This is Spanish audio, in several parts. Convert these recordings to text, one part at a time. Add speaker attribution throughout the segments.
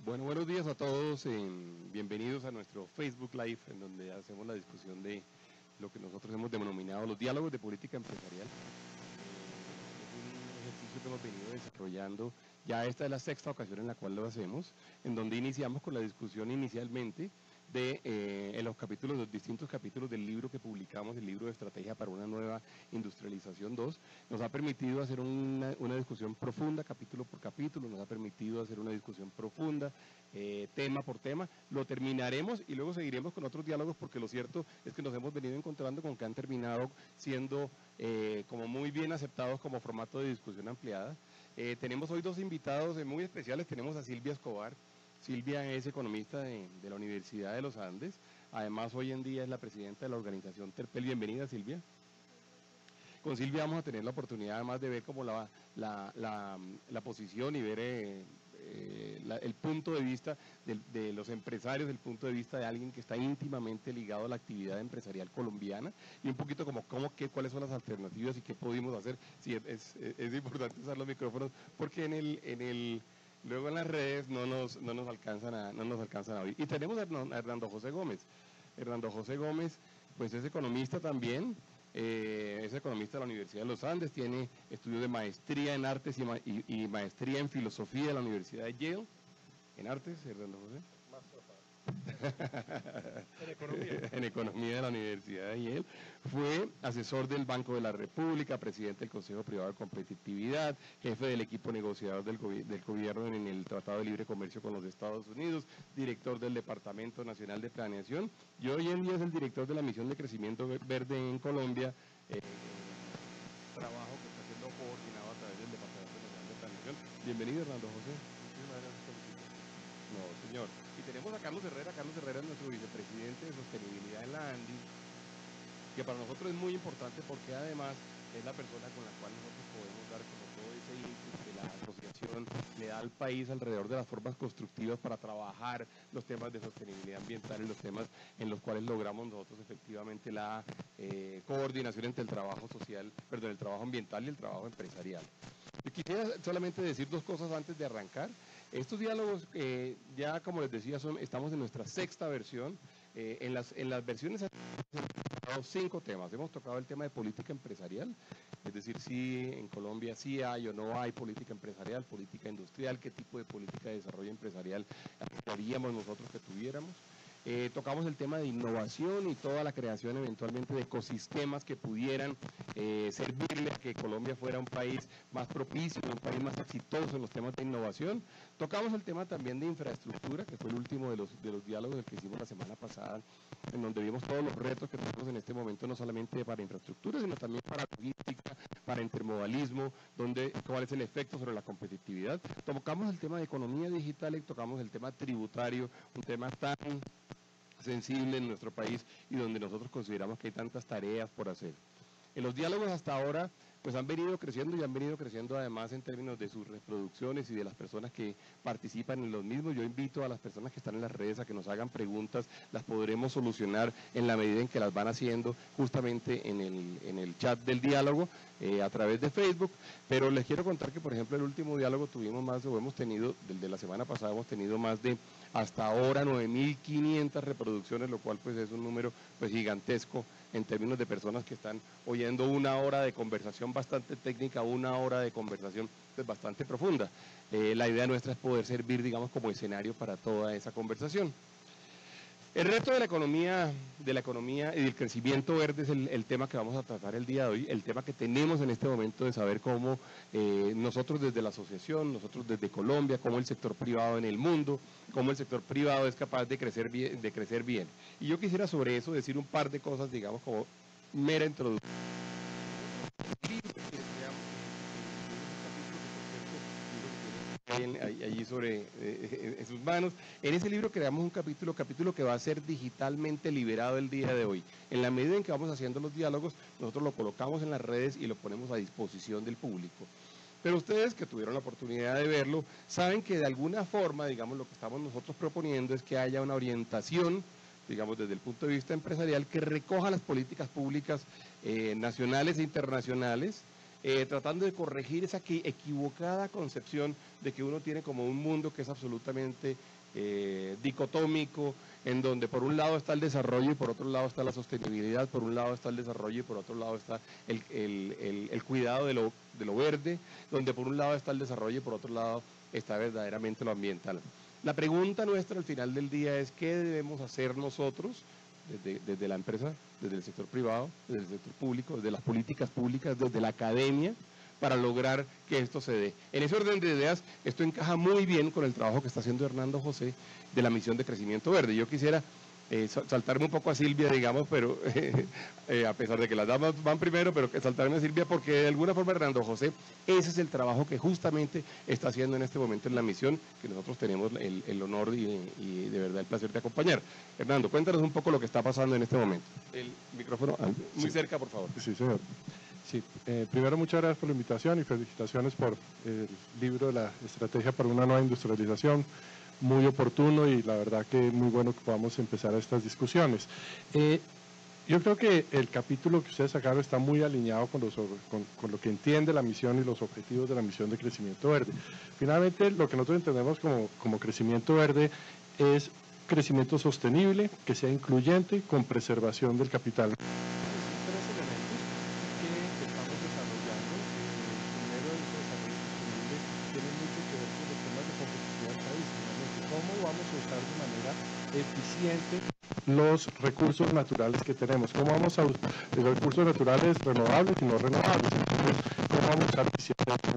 Speaker 1: Bueno, buenos días a todos, bienvenidos a nuestro Facebook Live, en donde hacemos la discusión de lo que nosotros hemos denominado los diálogos de política empresarial. Es un ejercicio que hemos venido desarrollando, ya esta es la sexta ocasión en la cual lo hacemos, en donde iniciamos con la discusión inicialmente de en los distintos capítulos del libro que publicamos, el libro de Estrategia para una Nueva Industrialización 2, nos ha permitido hacer una discusión profunda, capítulo por capítulo, nos ha permitido hacer una discusión profunda, tema por tema. Lo terminaremos y luego seguiremos con otros diálogos, porque lo cierto es que nos hemos venido encontrando con que han terminado siendo como muy bien aceptados como formato de discusión ampliada. Tenemos hoy dos invitados muy especiales. Tenemos a Silvia Escobar. Silvia es economista de la Universidad de los Andes, además hoy en día es la presidenta de la organización Terpel. Bienvenida, Silvia. Con Silvia vamos a tener la oportunidad además de ver como la posición y ver el punto de vista de los empresarios, el punto de vista de alguien que está íntimamente ligado a la actividad empresarial colombiana, y un poquito como cuáles son las alternativas y qué pudimos hacer. Sí, es importante usar los micrófonos, porque luego en las redes no nos alcanzan a oír. Y tenemos a Hernando José Gómez. Hernando José Gómez, pues es economista también, es economista de la Universidad de los Andes, tiene estudios de maestría en artes y maestría en filosofía de la Universidad de Yale. ¿En artes, Hernando José? En economía de la Universidad de Yale. Fue asesor del Banco de la República, presidente del Consejo Privado de Competitividad, jefe del equipo negociador del gobierno en el Tratado de Libre Comercio con los Estados Unidos, director del Departamento Nacional de Planeación, y hoy en día es el director de la Misión de Crecimiento Verde en Colombia, trabajo que está siendo coordinado a través del Departamento Nacional de Planeación. Bienvenido, Hernando José. No, señor. Y tenemos a Carlos Herrera. Carlos Herrera es nuestro vicepresidente de Sostenibilidad en la ANDI, que para nosotros es muy importante porque además es la persona con la cual nosotros podemos dar como todo ese input que la asociación le da al país alrededor de las formas constructivas para trabajar los temas de sostenibilidad ambiental y los temas en los cuales logramos nosotros efectivamente la coordinación entre el trabajo el trabajo ambiental y el trabajo empresarial. Yo quisiera solamente decir dos cosas antes de arrancar. Estos diálogos, ya como les decía, estamos en nuestra sexta versión. En las versiones hemos tocado 5 temas. Hemos tocado el tema de política empresarial, es decir, si en Colombia sí hay o no hay política empresarial, política industrial, qué tipo de política de desarrollo empresarial haríamos nosotros que tuviéramos. Tocamos el tema de innovación y toda la creación eventualmente de ecosistemas que pudieran servirle a que Colombia fuera un país más propicio, un país más exitoso en los temas de innovación. Tocamos el tema también de infraestructura, que fue el último de los diálogos que hicimos la semana pasada, en donde vimos todos los retos que tenemos en este momento, no solamente para infraestructura, sino también para logística, para intermodalismo, cuál es el efecto sobre la competitividad. Tocamos el tema de economía digital y tocamos el tema tributario, un tema tan sensible en nuestro país y donde nosotros consideramos que hay tantas tareas por hacer. En los diálogos hasta ahora pues han venido creciendo y han venido creciendo además en términos de sus reproducciones y de las personas que participan en los mismos. Yo invito a las personas que están en las redes a que nos hagan preguntas, las podremos solucionar en la medida en que las van haciendo justamente en el chat del diálogo a través de Facebook, pero les quiero contar que por ejemplo el último diálogo hemos tenido, del de la semana pasada hemos tenido más de hasta ahora 9.500 reproducciones, lo cual pues es un número pues gigantesco en términos de personas que están oyendo una hora de conversación bastante técnica, una hora de conversación pues, bastante profunda. La idea nuestra es poder servir, digamos, como escenario para toda esa conversación. El reto de la economía y del crecimiento verde es el tema que vamos a tratar el día de hoy, el tema que tenemos en este momento de saber cómo nosotros desde la asociación, nosotros desde Colombia, cómo el sector privado en el mundo, cómo el sector privado es capaz de crecer bien. Y yo quisiera sobre eso decir un par de cosas, digamos, como mera introducción. Allí en sus manos. En ese libro creamos un capítulo que va a ser digitalmente liberado el día de hoy. En la medida en que vamos haciendo los diálogos, nosotros lo colocamos en las redes y lo ponemos a disposición del público. Pero ustedes que tuvieron la oportunidad de verlo, saben que de alguna forma, digamos, lo que estamos nosotros proponiendo es que haya una orientación, digamos, desde el punto de vista empresarial, que recoja las políticas públicas nacionales e internacionales, tratando de corregir esa equivocada concepción de que uno tiene como un mundo que es absolutamente dicotómico, en donde por un lado está el desarrollo y por otro lado está la sostenibilidad, por un lado está el desarrollo y por otro lado está el cuidado de lo verde, donde por un lado está el desarrollo y por otro lado está verdaderamente lo ambiental. La pregunta nuestra al final del día es ¿qué debemos hacer nosotros desde la empresa, desde el sector privado, desde el sector público, desde las políticas públicas, desde la academia, para lograr que esto se dé? En ese orden de ideas, esto encaja muy bien con el trabajo que está haciendo Hernando José de la misión de crecimiento verde. Yo quisiera saltarme un poco a Silvia, digamos, pero a pesar de que las damas van primero, pero que saltarme a Silvia, porque de alguna forma Hernando José, ese es el trabajo que justamente está haciendo en este momento en la misión, que nosotros tenemos el honor y de verdad el placer de acompañar. Hernando, cuéntanos un poco lo que está pasando en este momento. El micrófono muy cerca, por favor.
Speaker 2: Sí, señor. Sí, primero muchas gracias por la invitación y felicitaciones por el libro de la estrategia para una nueva industrialización, muy oportuno y la verdad que muy bueno que podamos empezar estas discusiones. Yo creo que el capítulo que ustedes sacaron está muy alineado con lo que entiende la misión y los objetivos de la misión de crecimiento verde. Finalmente, lo que nosotros entendemos como crecimiento verde es crecimiento sostenible, que sea incluyente, con preservación del capital. Eficiente los recursos naturales que tenemos, cómo vamos a usar los recursos naturales renovables y no renovables, entonces, cómo vamos a usar eficientemente.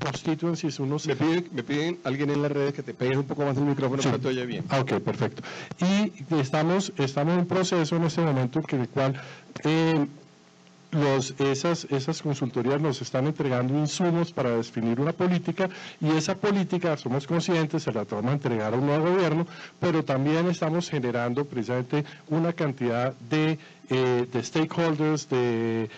Speaker 2: Constituencies,
Speaker 1: me piden alguien en las redes que te pegue un poco más el micrófono, sí, para que te oye bien.
Speaker 2: Ok, perfecto. Y estamos en un proceso en este momento en el cual esas consultorías nos están entregando insumos para definir una política y esa política, somos conscientes, se la vamos a entregar a un nuevo gobierno, pero también estamos generando precisamente una cantidad de stakeholders, de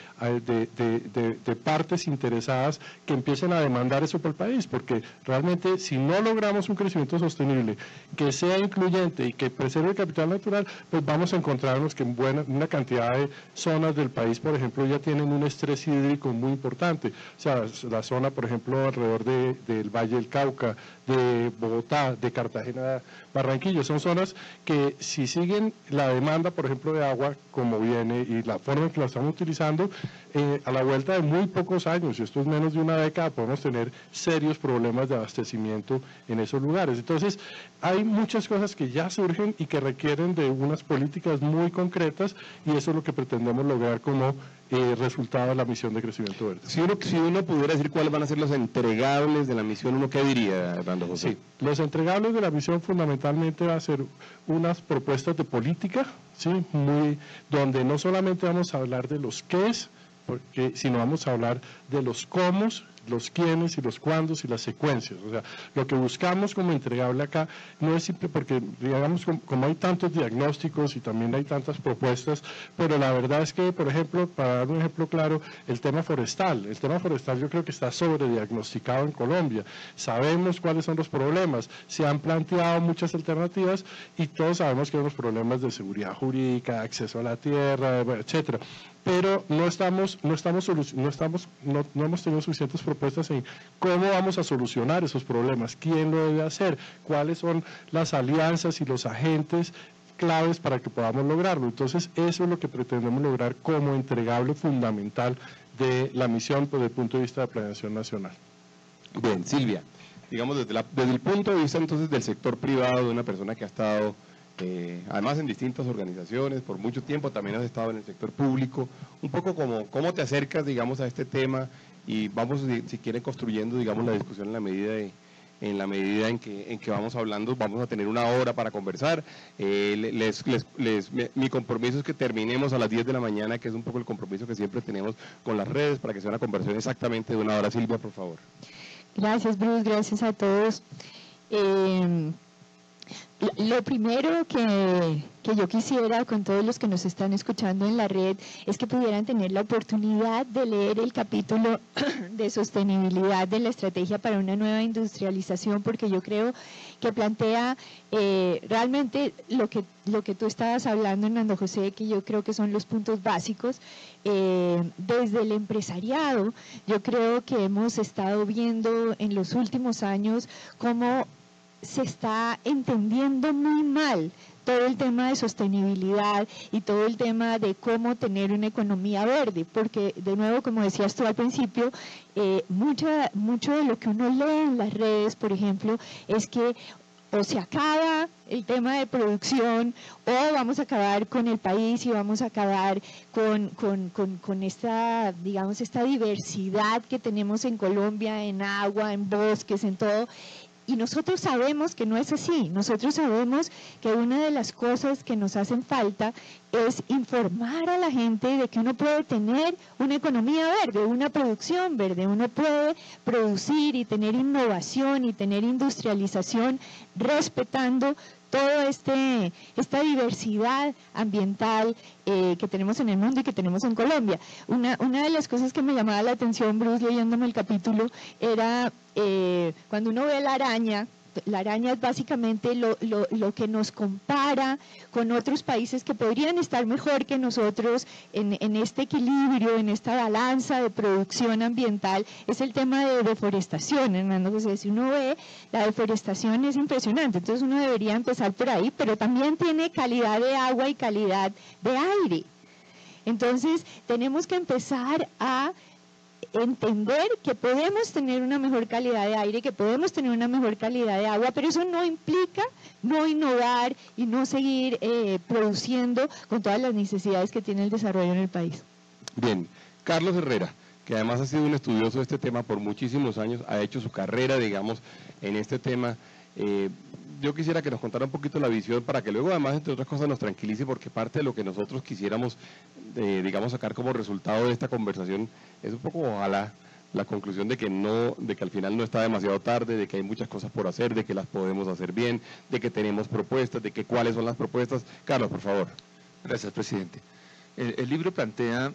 Speaker 2: partes interesadas que empiecen a demandar eso para el país, porque realmente si no logramos un crecimiento sostenible que sea incluyente y que preserve el capital natural, pues vamos a encontrarnos que una cantidad de zonas del país, por ejemplo, ya tienen un estrés hídrico muy importante. O sea, la zona, por ejemplo, alrededor del Valle del Cauca, de Bogotá, de Cartagena, Barranquilla, son zonas que si siguen la demanda, por ejemplo, de agua, como viene y la forma en que la estamos utilizando, a la vuelta de muy pocos años, y esto es menos de una década, podemos tener serios problemas de abastecimiento en esos lugares. Entonces, hay muchas cosas que ya surgen y que requieren de unas políticas muy concretas, y eso es lo que pretendemos lograr como resultado de la misión de crecimiento verde.
Speaker 1: Si uno pudiera decir cuáles van a ser los entregables de la misión, ¿uno qué diría, Hernando José?
Speaker 2: Sí, los entregables de la misión fundamentalmente va a ser unas propuestas de política, ¿sí? Donde no solamente vamos a hablar de los qués, sino vamos a hablar de los cómo, los quiénes y los cuándos y las secuencias. O sea, lo que buscamos como entregable acá no es simple porque, digamos, como hay tantos diagnósticos y también hay tantas propuestas, pero la verdad es que, por ejemplo, para dar un ejemplo claro, el tema forestal yo creo que está sobrediagnosticado en Colombia. Sabemos cuáles son los problemas, se han planteado muchas alternativas y todos sabemos que hay unos problemas de seguridad jurídica, acceso a la tierra, etcétera. Pero no hemos tenido suficientes propuestas en cómo vamos a solucionar esos problemas, quién lo debe hacer, cuáles son las alianzas y los agentes claves para que podamos lograrlo. Entonces, eso es lo que pretendemos lograr como entregable fundamental de la misión desde el punto de vista de la planeación nacional.
Speaker 1: Bien, Silvia, digamos desde el punto de vista entonces del sector privado, de una persona que ha estado además en distintas organizaciones por mucho tiempo, también has estado en el sector público, un poco como cómo te acercas, digamos, a este tema y vamos, si quieren, construyendo, digamos, la discusión en la medida en que vamos hablando. Vamos a tener una hora para conversar. Mi compromiso es que terminemos a las 10 de la mañana, que es un poco el compromiso que siempre tenemos con las redes, para que sea una conversación exactamente de una hora. Silvia, por favor.
Speaker 3: Gracias, Bruce, gracias a todos. Lo primero que yo quisiera con todos los que nos están escuchando en la red es que pudieran tener la oportunidad de leer el capítulo de sostenibilidad de la estrategia para una nueva industrialización, porque yo creo que plantea realmente lo que tú estabas hablando, Hernando José, que yo creo que son los puntos básicos. Desde el empresariado, yo creo que hemos estado viendo en los últimos años cómo se está entendiendo muy mal todo el tema de sostenibilidad y todo el tema de cómo tener una economía verde, porque de nuevo, como decías tú al principio, mucho de lo que uno lee en las redes, por ejemplo, es que o se acaba el tema de producción o vamos a acabar con el país y vamos a acabar con esta, digamos, esta diversidad que tenemos en Colombia, en agua, en bosques, en todo. Y nosotros sabemos que no es así. Nosotros sabemos que una de las cosas que nos hacen falta es informar a la gente de que uno puede tener una economía verde, una producción verde. Uno puede producir y tener innovación y tener industrialización respetando toda esta diversidad ambiental que tenemos en el mundo y que tenemos en Colombia. Una de las cosas que me llamaba la atención, Bruce, leyéndome el capítulo, era cuando uno ve la araña es básicamente lo que nos compara con otros países que podrían estar mejor que nosotros en este equilibrio, en esta balanza de producción ambiental, es el tema de deforestación, Hernando José. Si uno ve, la deforestación es impresionante, entonces uno debería empezar por ahí, pero también tiene calidad de agua y calidad de aire. Entonces tenemos que empezar a entender que podemos tener una mejor calidad de aire, que podemos tener una mejor calidad de agua, pero eso no implica no innovar y no seguir produciendo con todas las necesidades que tiene el desarrollo en el país.
Speaker 1: Bien, Carlos Herrera, que además ha sido un estudioso de este tema por muchísimos años, ha hecho su carrera, digamos, en este tema. Yo quisiera que nos contara un poquito la visión para que luego, además, entre otras cosas, nos tranquilice, porque parte de lo que nosotros quisiéramos, digamos, sacar como resultado de esta conversación es un poco, ojalá, la conclusión de que al final no está demasiado tarde, de que hay muchas cosas por hacer, de que las podemos hacer bien, de que tenemos propuestas, de que cuáles son las propuestas. Carlos, por favor.
Speaker 4: Gracias, presidente. El libro plantea,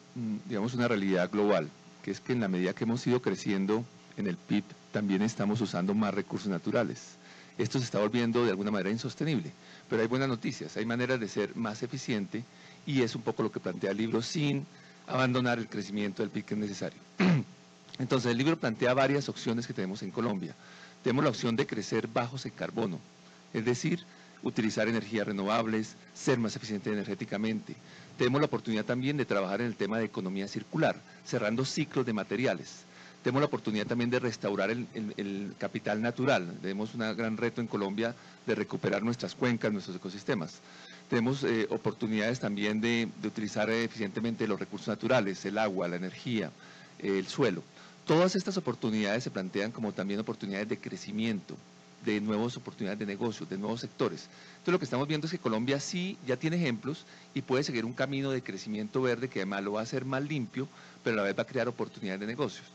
Speaker 4: digamos, una realidad global, que es que en la medida que hemos ido creciendo en el PIB, también estamos usando más recursos naturales. Esto se está volviendo de alguna manera insostenible, pero hay buenas noticias, hay maneras de ser más eficiente y es un poco lo que plantea el libro sin abandonar el crecimiento del PIB que es necesario. Entonces el libro plantea varias opciones que tenemos en Colombia. Tenemos la opción de crecer bajos en carbono, es decir, utilizar energías renovables, ser más eficiente energéticamente. Tenemos la oportunidad también de trabajar en el tema de economía circular, cerrando ciclos de materiales. Tenemos la oportunidad también de restaurar el capital natural. Tenemos un gran reto en Colombia de recuperar nuestras cuencas, nuestros ecosistemas. Tenemos oportunidades también de utilizar eficientemente los recursos naturales, el agua, la energía, el suelo. Todas estas oportunidades se plantean como también oportunidades de crecimiento, de nuevas oportunidades de negocios, de nuevos sectores. Entonces lo que estamos viendo es que Colombia sí ya tiene ejemplos y puede seguir un camino de crecimiento verde que además lo va a hacer más limpio, pero a la vez va a crear oportunidades de negocios.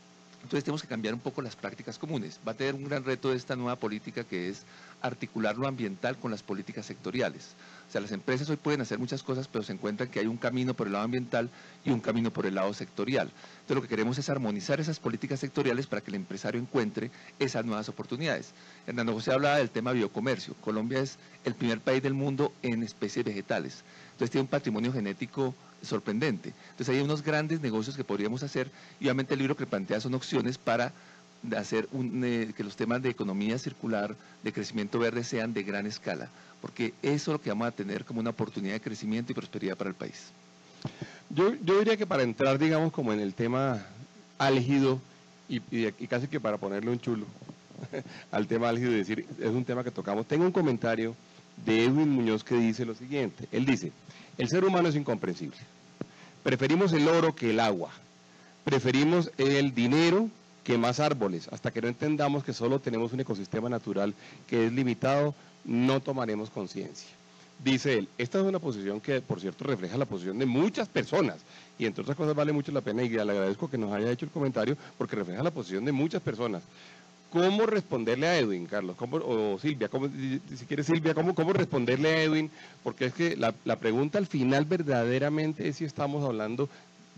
Speaker 4: Entonces tenemos que cambiar un poco las prácticas comunes. Va a tener un gran reto de esta nueva política, que es articular lo ambiental con las políticas sectoriales. O sea, las empresas hoy pueden hacer muchas cosas, pero se encuentran que hay un camino por el lado ambiental y un camino por el lado sectorial. Entonces lo que queremos es armonizar esas políticas sectoriales para que el empresario encuentre esas nuevas oportunidades. Hernando José hablaba del tema biocomercio. Colombia es el primer país del mundo en especies vegetales. Entonces tiene un patrimonio genético sorprendente. Entonces hay unos grandes negocios que podríamos hacer y obviamente el libro que plantea son opciones para de hacer que los temas de economía circular, de crecimiento verde sean de gran escala, porque eso es lo que vamos a tener como una oportunidad de crecimiento y prosperidad para el país.
Speaker 1: Yo diría que para entrar, digamos, como en el tema álgido y casi que para ponerle un chulo al tema álgido y decir, es un tema que tocamos, tengo un comentario de Edwin Muñoz que dice lo siguiente. Él dice, el ser humano es incomprensible. Preferimos el oro que el agua. Preferimos el dinero que más árboles. Hasta que no entendamos que solo tenemos un ecosistema natural que es limitado, no tomaremos conciencia. Dice él, esta es una posición que, por cierto, refleja la posición de muchas personas. Y entre otras cosas vale mucho la pena y le agradezco que nos haya hecho el comentario porque refleja la posición de muchas personas. ¿Cómo responderle a Edwin, Carlos? O Silvia, si quieres Silvia, ¿cómo responderle a Edwin? Porque es que la pregunta al final verdaderamente es si estamos hablando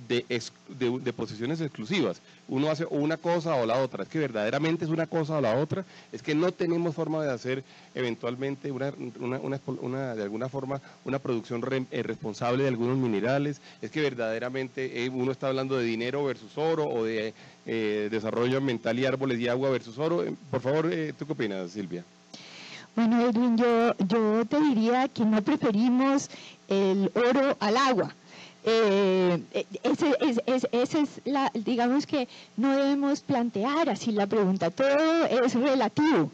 Speaker 1: de posiciones exclusivas. Uno hace una cosa o la otra. Es que verdaderamente es una cosa o la otra. Es que no tenemos forma de hacer eventualmente de alguna forma una producción responsable de algunos minerales. Es que verdaderamente uno está hablando de dinero versus oro o de desarrollo ambiental y árboles y agua versus oro. Por favor, ¿tú qué opinas, Silvia?
Speaker 3: Bueno, Edwin, yo te diría que no preferimos el oro al agua. Digamos que no debemos plantear así la pregunta, todo es relativo.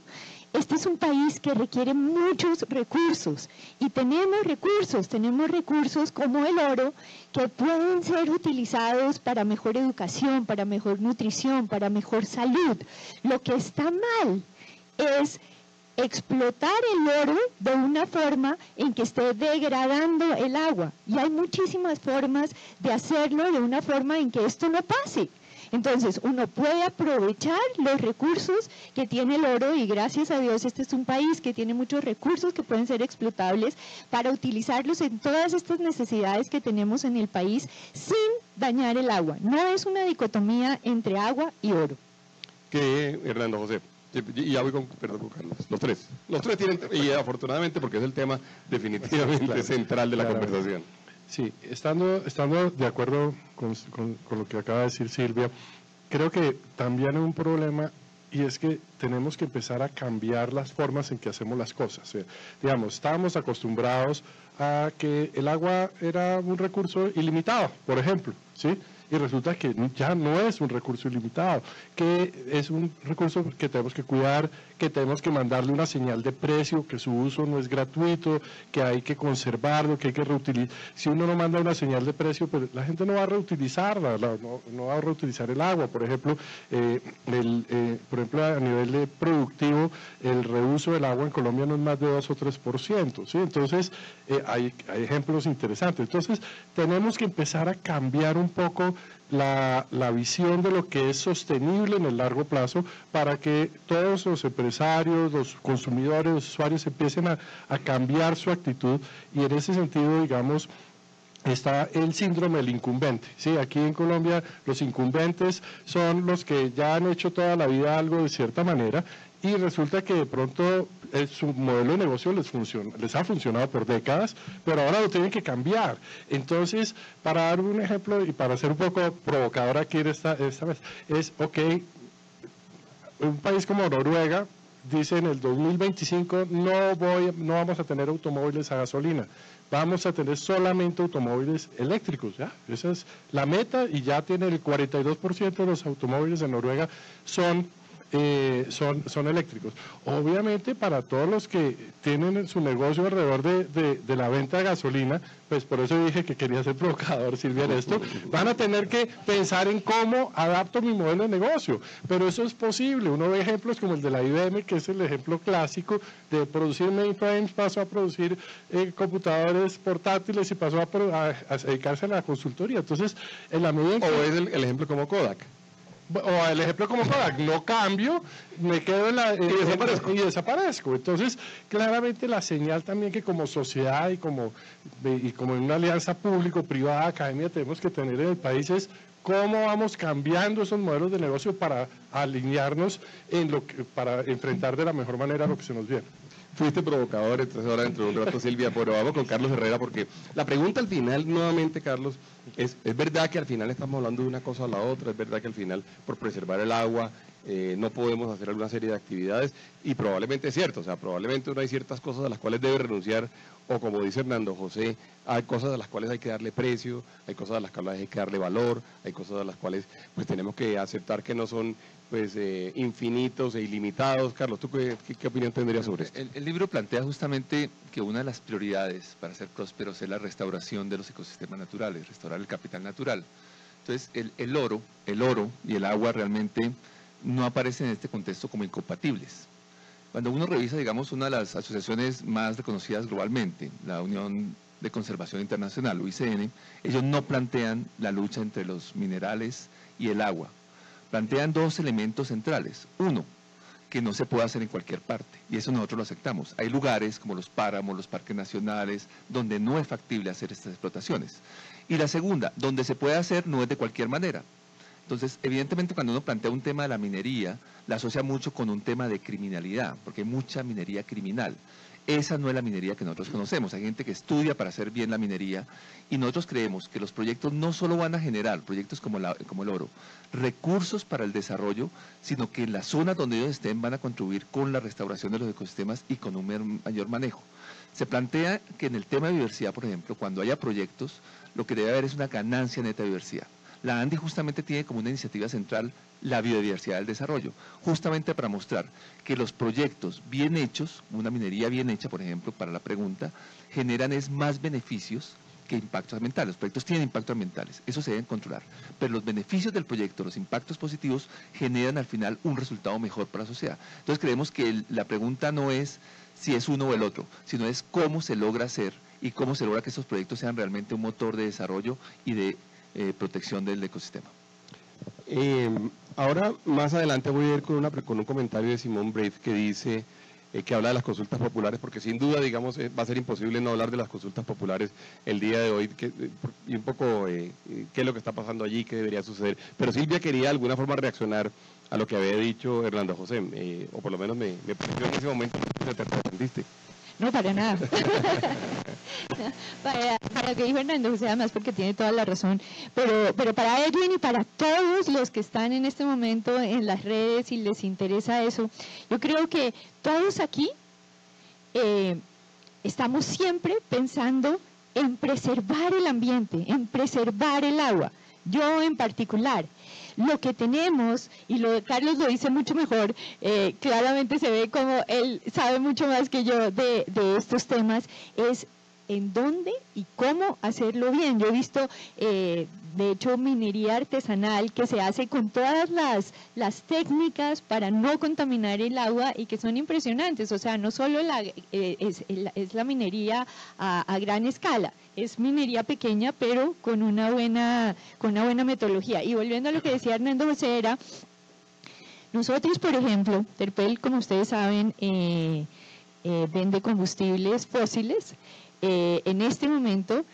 Speaker 3: Este es un país que requiere muchos recursos y tenemos recursos como el oro que pueden ser utilizados para mejor educación, para mejor nutrición, para mejor salud. Lo que está mal es explotar el oro de una forma en que esté degradando el agua. Y hay muchísimas formas de hacerlo de una forma en que esto no pase. Entonces, uno puede aprovechar los recursos que tiene el oro y gracias a Dios este es un país que tiene muchos recursos que pueden ser explotables para utilizarlos en todas estas necesidades que tenemos en el país sin dañar el agua. No es una dicotomía entre agua y oro.
Speaker 1: ¿Qué, Hernando José? Y ya voy con Carlos. Los tres tienen, y afortunadamente porque es el tema definitivamente central de la conversación.
Speaker 2: Sí, estando de acuerdo con lo que acaba de decir Silvia, creo que también hay un problema y es que tenemos que empezar a cambiar las formas en que hacemos las cosas. Digamos, estábamos acostumbrados a que el agua era un recurso ilimitado, por ejemplo, ¿sí? Y resulta que ya no es un recurso ilimitado, que es un recurso que tenemos que cuidar, que tenemos que mandarle una señal de precio, que su uso no es gratuito, que hay que conservarlo, que hay que reutilizar. Si uno no manda una señal de precio, pues la gente no va a reutilizarla, no va a reutilizar el agua. Por ejemplo, a nivel productivo, el reuso del agua en Colombia no es más de 2 o 3%, ¿sí? Entonces, hay ejemplos interesantes. Entonces, tenemos que empezar a cambiar un poco la visión de lo que es sostenible en el largo plazo para que todos los empresarios, los consumidores, los usuarios empiecen a cambiar su actitud y en ese sentido, digamos, está el síndrome del incumbente. Sí, aquí en Colombia los incumbentes son los que ya han hecho toda la vida algo de cierta manera y resulta que de pronto su modelo de negocio les ha funcionado por décadas, pero ahora lo tienen que cambiar. Entonces, para dar un ejemplo y para ser un poco provocador aquí esta vez, es, un país como Noruega dice en el 2025 no vamos a tener automóviles a gasolina, vamos a tener solamente automóviles eléctricos, ¿ya? Esa es la meta y ya tiene el 42% de los automóviles de Noruega son eléctricos. Obviamente para todos los que tienen su negocio alrededor de la venta de gasolina, pues por eso dije que quería ser provocador, Silvia, en esto, van a tener que pensar en cómo adapto mi modelo de negocio, pero eso es posible. Uno ve ejemplos como el de la IBM, que es el ejemplo clásico de producir mainframes, pasó a producir computadores portátiles y pasó a dedicarse a la consultoría. Entonces, en la medida en que...
Speaker 1: O es el ejemplo como Kodak.
Speaker 2: O el ejemplo como Kodak, no cambio, me quedo y desaparezco. Entonces, claramente la señal también que como sociedad y como en una alianza público-privada, academia, tenemos que tener en el país es cómo vamos cambiando esos modelos de negocio para alinearnos para enfrentar de la mejor manera lo que se nos viene.
Speaker 1: fuiste provocador, entonces ahora dentro de un rato Silvia, pero vamos con Carlos Herrera, porque la pregunta al final, nuevamente Carlos, es verdad que al final estamos hablando de una cosa a la otra, es verdad que al final por preservar el agua no podemos hacer alguna serie de actividades, y probablemente es cierto, o sea, probablemente uno hay ciertas cosas a las cuales debe renunciar, o como dice Hernando José, hay cosas a las cuales hay que darle precio, hay cosas a las cuales hay que darle valor, hay cosas a las cuales pues tenemos que aceptar que no son pues infinitos e ilimitados. Carlos, ¿tú qué opinión tendrías sobre esto?
Speaker 4: El libro plantea justamente que una de las prioridades para ser prósperos es la restauración de los ecosistemas naturales, restaurar el capital natural. Entonces, el oro y el agua realmente no aparecen en este contexto como incompatibles. Cuando uno revisa, digamos, una de las asociaciones más reconocidas globalmente, la Unión de Conservación Internacional, UICN, ellos no plantean la lucha entre los minerales y el agua. Plantean dos elementos centrales. Uno, que no se puede hacer en cualquier parte, y eso nosotros lo aceptamos. Hay lugares como los páramos, los parques nacionales, donde no es factible hacer estas explotaciones. Y la segunda, donde se puede hacer no es de cualquier manera. Entonces, evidentemente, cuando uno plantea un tema de la minería, la asocia mucho con un tema de criminalidad, porque hay mucha minería criminal. Esa no es la minería que nosotros conocemos. Hay gente que estudia para hacer bien la minería, y nosotros creemos que los proyectos no solo van a generar, proyectos como el oro, recursos para el desarrollo, sino que en las zonas donde ellos estén van a contribuir con la restauración de los ecosistemas y con un mayor manejo. Se plantea que en el tema de biodiversidad, por ejemplo, cuando haya proyectos, lo que debe haber es una ganancia neta de biodiversidad. La ANDI justamente tiene como una iniciativa central la biodiversidad del desarrollo, justamente para mostrar que los proyectos bien hechos, una minería bien hecha, por ejemplo, para la pregunta, generan más beneficios que impactos ambientales. Los proyectos tienen impactos ambientales, eso se deben controlar, pero los beneficios del proyecto, los impactos positivos, generan al final un resultado mejor para la sociedad. Entonces creemos que la pregunta no es si es uno o el otro, sino es cómo se logra hacer y cómo se logra que estos proyectos sean realmente un motor de desarrollo y de protección del ecosistema.
Speaker 1: Ahora, más adelante voy a ir con un comentario de Simón Brave que dice, que habla de las consultas populares, porque sin duda, digamos, va a ser imposible no hablar de las consultas populares el día de hoy, y un poco qué es lo que está pasando allí, qué debería suceder. Pero Silvia quería de alguna forma reaccionar a lo que había dicho Hernando José, o por lo menos me pareció en ese momento que te arrepentiste.
Speaker 3: No, para nada. para que dijo Hernando José, además, porque tiene toda la razón, pero para Edwin y para todos los que están en este momento en las redes y les interesa eso, yo creo que todos aquí estamos siempre pensando en preservar el ambiente, en preservar el agua. Yo en particular, lo que tenemos, y Carlos lo dice mucho mejor, claramente se ve como él sabe mucho más que yo de estos temas, es en dónde y cómo hacerlo bien. Yo he visto, de hecho, minería artesanal que se hace con todas las técnicas para no contaminar el agua y que son impresionantes. O sea, no solo es la minería a gran escala, es minería pequeña, pero con una buena metodología. Y volviendo a lo que decía Hernando José, nosotros, por ejemplo, Terpel, como ustedes saben, vende combustibles fósiles. En este momento,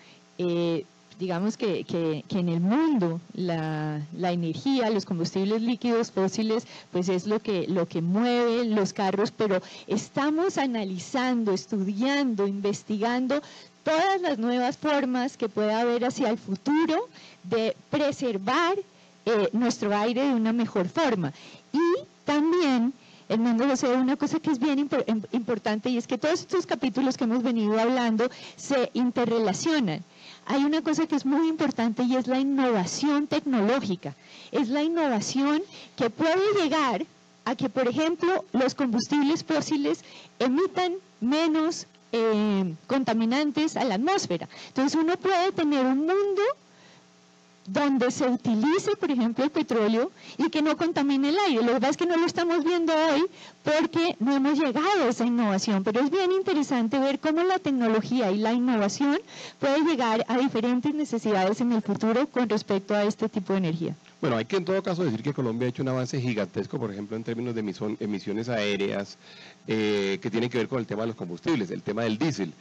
Speaker 3: digamos que en el mundo la energía, los combustibles líquidos fósiles, pues es lo que mueve los carros, pero estamos analizando, estudiando, investigando todas las nuevas formas que pueda haber hacia el futuro de preservar nuestro aire de una mejor forma. Y también, Hernando José, una cosa que es bien importante, y es que todos estos capítulos que hemos venido hablando se interrelacionan. Hay una cosa que es muy importante y es la innovación tecnológica. Es la innovación que puede llegar a que, por ejemplo, los combustibles fósiles emitan menos contaminantes a la atmósfera. Entonces uno puede tener un mundo donde se utilice, por ejemplo, el petróleo y que no contamine el aire. Lo que pasa es que no lo estamos viendo hoy porque no hemos llegado a esa innovación, pero es bien interesante ver cómo la tecnología y la innovación puede llegar a diferentes necesidades en el futuro con respecto a este tipo de energía.
Speaker 1: Bueno, hay que en todo caso decir que Colombia ha hecho un avance gigantesco, por ejemplo, en términos de emisiones aéreas, que tienen que ver con el tema de los combustibles, el tema del diésel.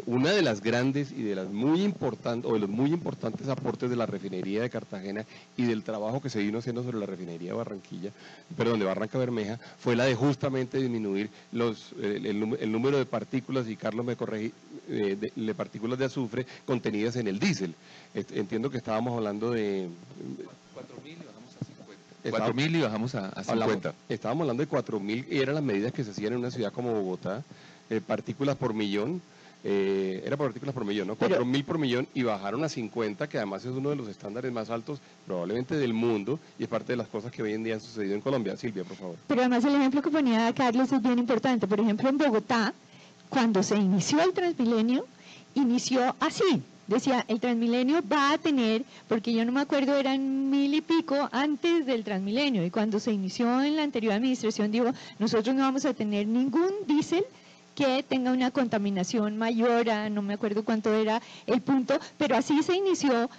Speaker 1: Una de las grandes y de las muy importantes, o de los muy importantes aportes de la refinería de Cartagena y del trabajo que se vino haciendo sobre la refinería de Barranca Bermeja, fue la de justamente disminuir el número de partículas, y Carlos me corregí, de partículas de azufre contenidas en el diésel. Entiendo que estábamos hablando de
Speaker 4: 4.000 y bajamos a 50. 4.000 y bajamos a 50.
Speaker 1: Estábamos hablando de 4.000 y eran las medidas que se hacían en una ciudad como Bogotá, partículas por millón, era partículas por millón, ¿no? 4.000 por millón, y bajaron a 50, que además es uno de los estándares más altos probablemente del mundo, y es parte de las cosas que hoy en día han sucedido en Colombia. Silvia, por favor.
Speaker 3: Pero además el ejemplo que ponía Carlos es bien importante. Por ejemplo, en Bogotá, cuando se inició el Transmilenio, inició así. Decía, el Transmilenio va a tener, porque yo no me acuerdo, eran 1.000 y pico antes del Transmilenio, y cuando se inició en la anterior administración, digo, nosotros no vamos a tener ningún diésel que tenga una contaminación mayor a, no me acuerdo cuánto era el punto, pero así se inició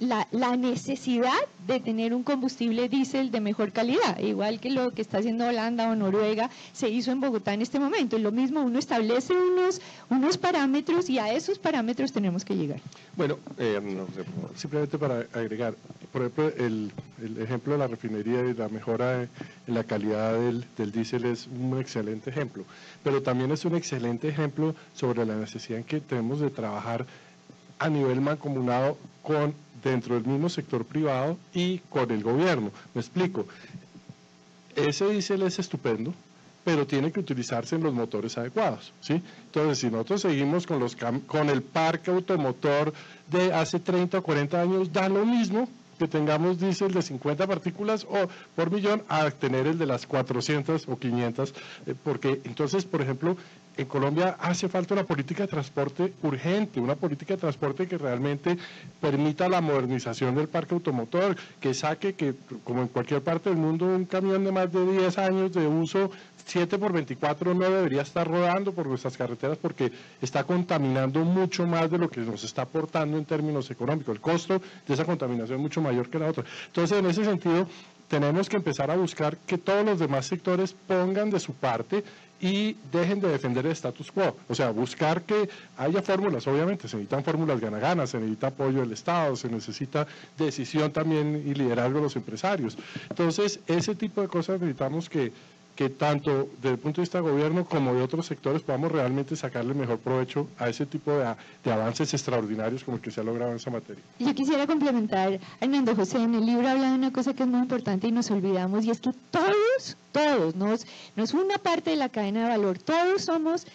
Speaker 3: la necesidad de tener un combustible diésel de mejor calidad, igual que lo que está haciendo Holanda o Noruega, se hizo en Bogotá en este momento. Y lo mismo, uno establece unos parámetros, y a esos parámetros tenemos que llegar.
Speaker 1: Bueno,
Speaker 2: simplemente para agregar, por ejemplo, el ejemplo de la refinería y la mejora en la calidad del diésel es un excelente ejemplo, pero también es un excelente ejemplo sobre la necesidad en que tenemos de trabajar a nivel mancomunado dentro del mismo sector privado y con el gobierno. Me explico. Ese diésel es estupendo, pero tiene que utilizarse en los motores adecuados, ¿sí? Entonces, si nosotros seguimos con el parque automotor de hace 30 o 40 años, da lo mismo que tengamos diésel de 50 partículas o por millón a tener el de las 400 o 500, porque entonces, por ejemplo, en Colombia hace falta una política de transporte urgente, una política de transporte que realmente permita la modernización del parque automotor, que saque que, como en cualquier parte del mundo, un camión de más de 10 años de uso, 7x24 no debería estar rodando por nuestras carreteras porque está contaminando mucho más de lo que nos está aportando en términos económicos. El costo de esa contaminación es mucho mayor que la otra. Entonces, en ese sentido, tenemos que empezar a buscar que todos los demás sectores pongan de su parte y dejen de defender el status quo, o sea, buscar que haya fórmulas. Obviamente se necesitan fórmulas gana-gana, se necesita apoyo del Estado, se necesita decisión también y liderazgo de los empresarios. Entonces, ese tipo de cosas necesitamos que tanto desde el punto de vista del gobierno como de otros sectores podamos realmente sacarle mejor provecho a ese tipo de avances extraordinarios como el que se ha logrado en esa materia.
Speaker 3: Yo quisiera complementar, Hernando José, en el libro habla de una cosa que es muy importante y nos olvidamos, y es que todos, no es una parte de la cadena de valor, todos somos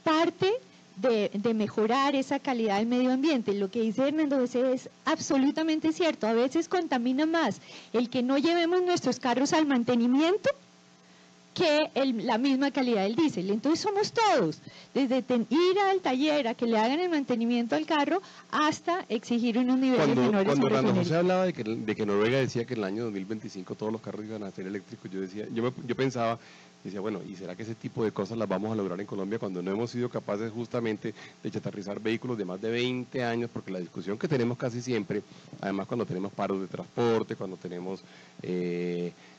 Speaker 3: parte de mejorar esa calidad del medio ambiente. Lo que dice Hernando José es absolutamente cierto. A veces contamina más el que no llevemos nuestros carros al mantenimiento que la misma calidad del diésel. Entonces somos todos, desde ir al taller a que le hagan el mantenimiento al carro hasta exigir unos niveles menores.
Speaker 1: Cuando Hernando José hablaba de que Noruega decía que en el año 2025 todos los carros iban a ser eléctricos, yo pensaba, decía, bueno, ¿y será que ese tipo de cosas las vamos a lograr en Colombia cuando no hemos sido capaces justamente de chatarrizar vehículos de más de 20 años? Porque la discusión que tenemos casi siempre, además cuando tenemos paros de transporte, cuando tenemos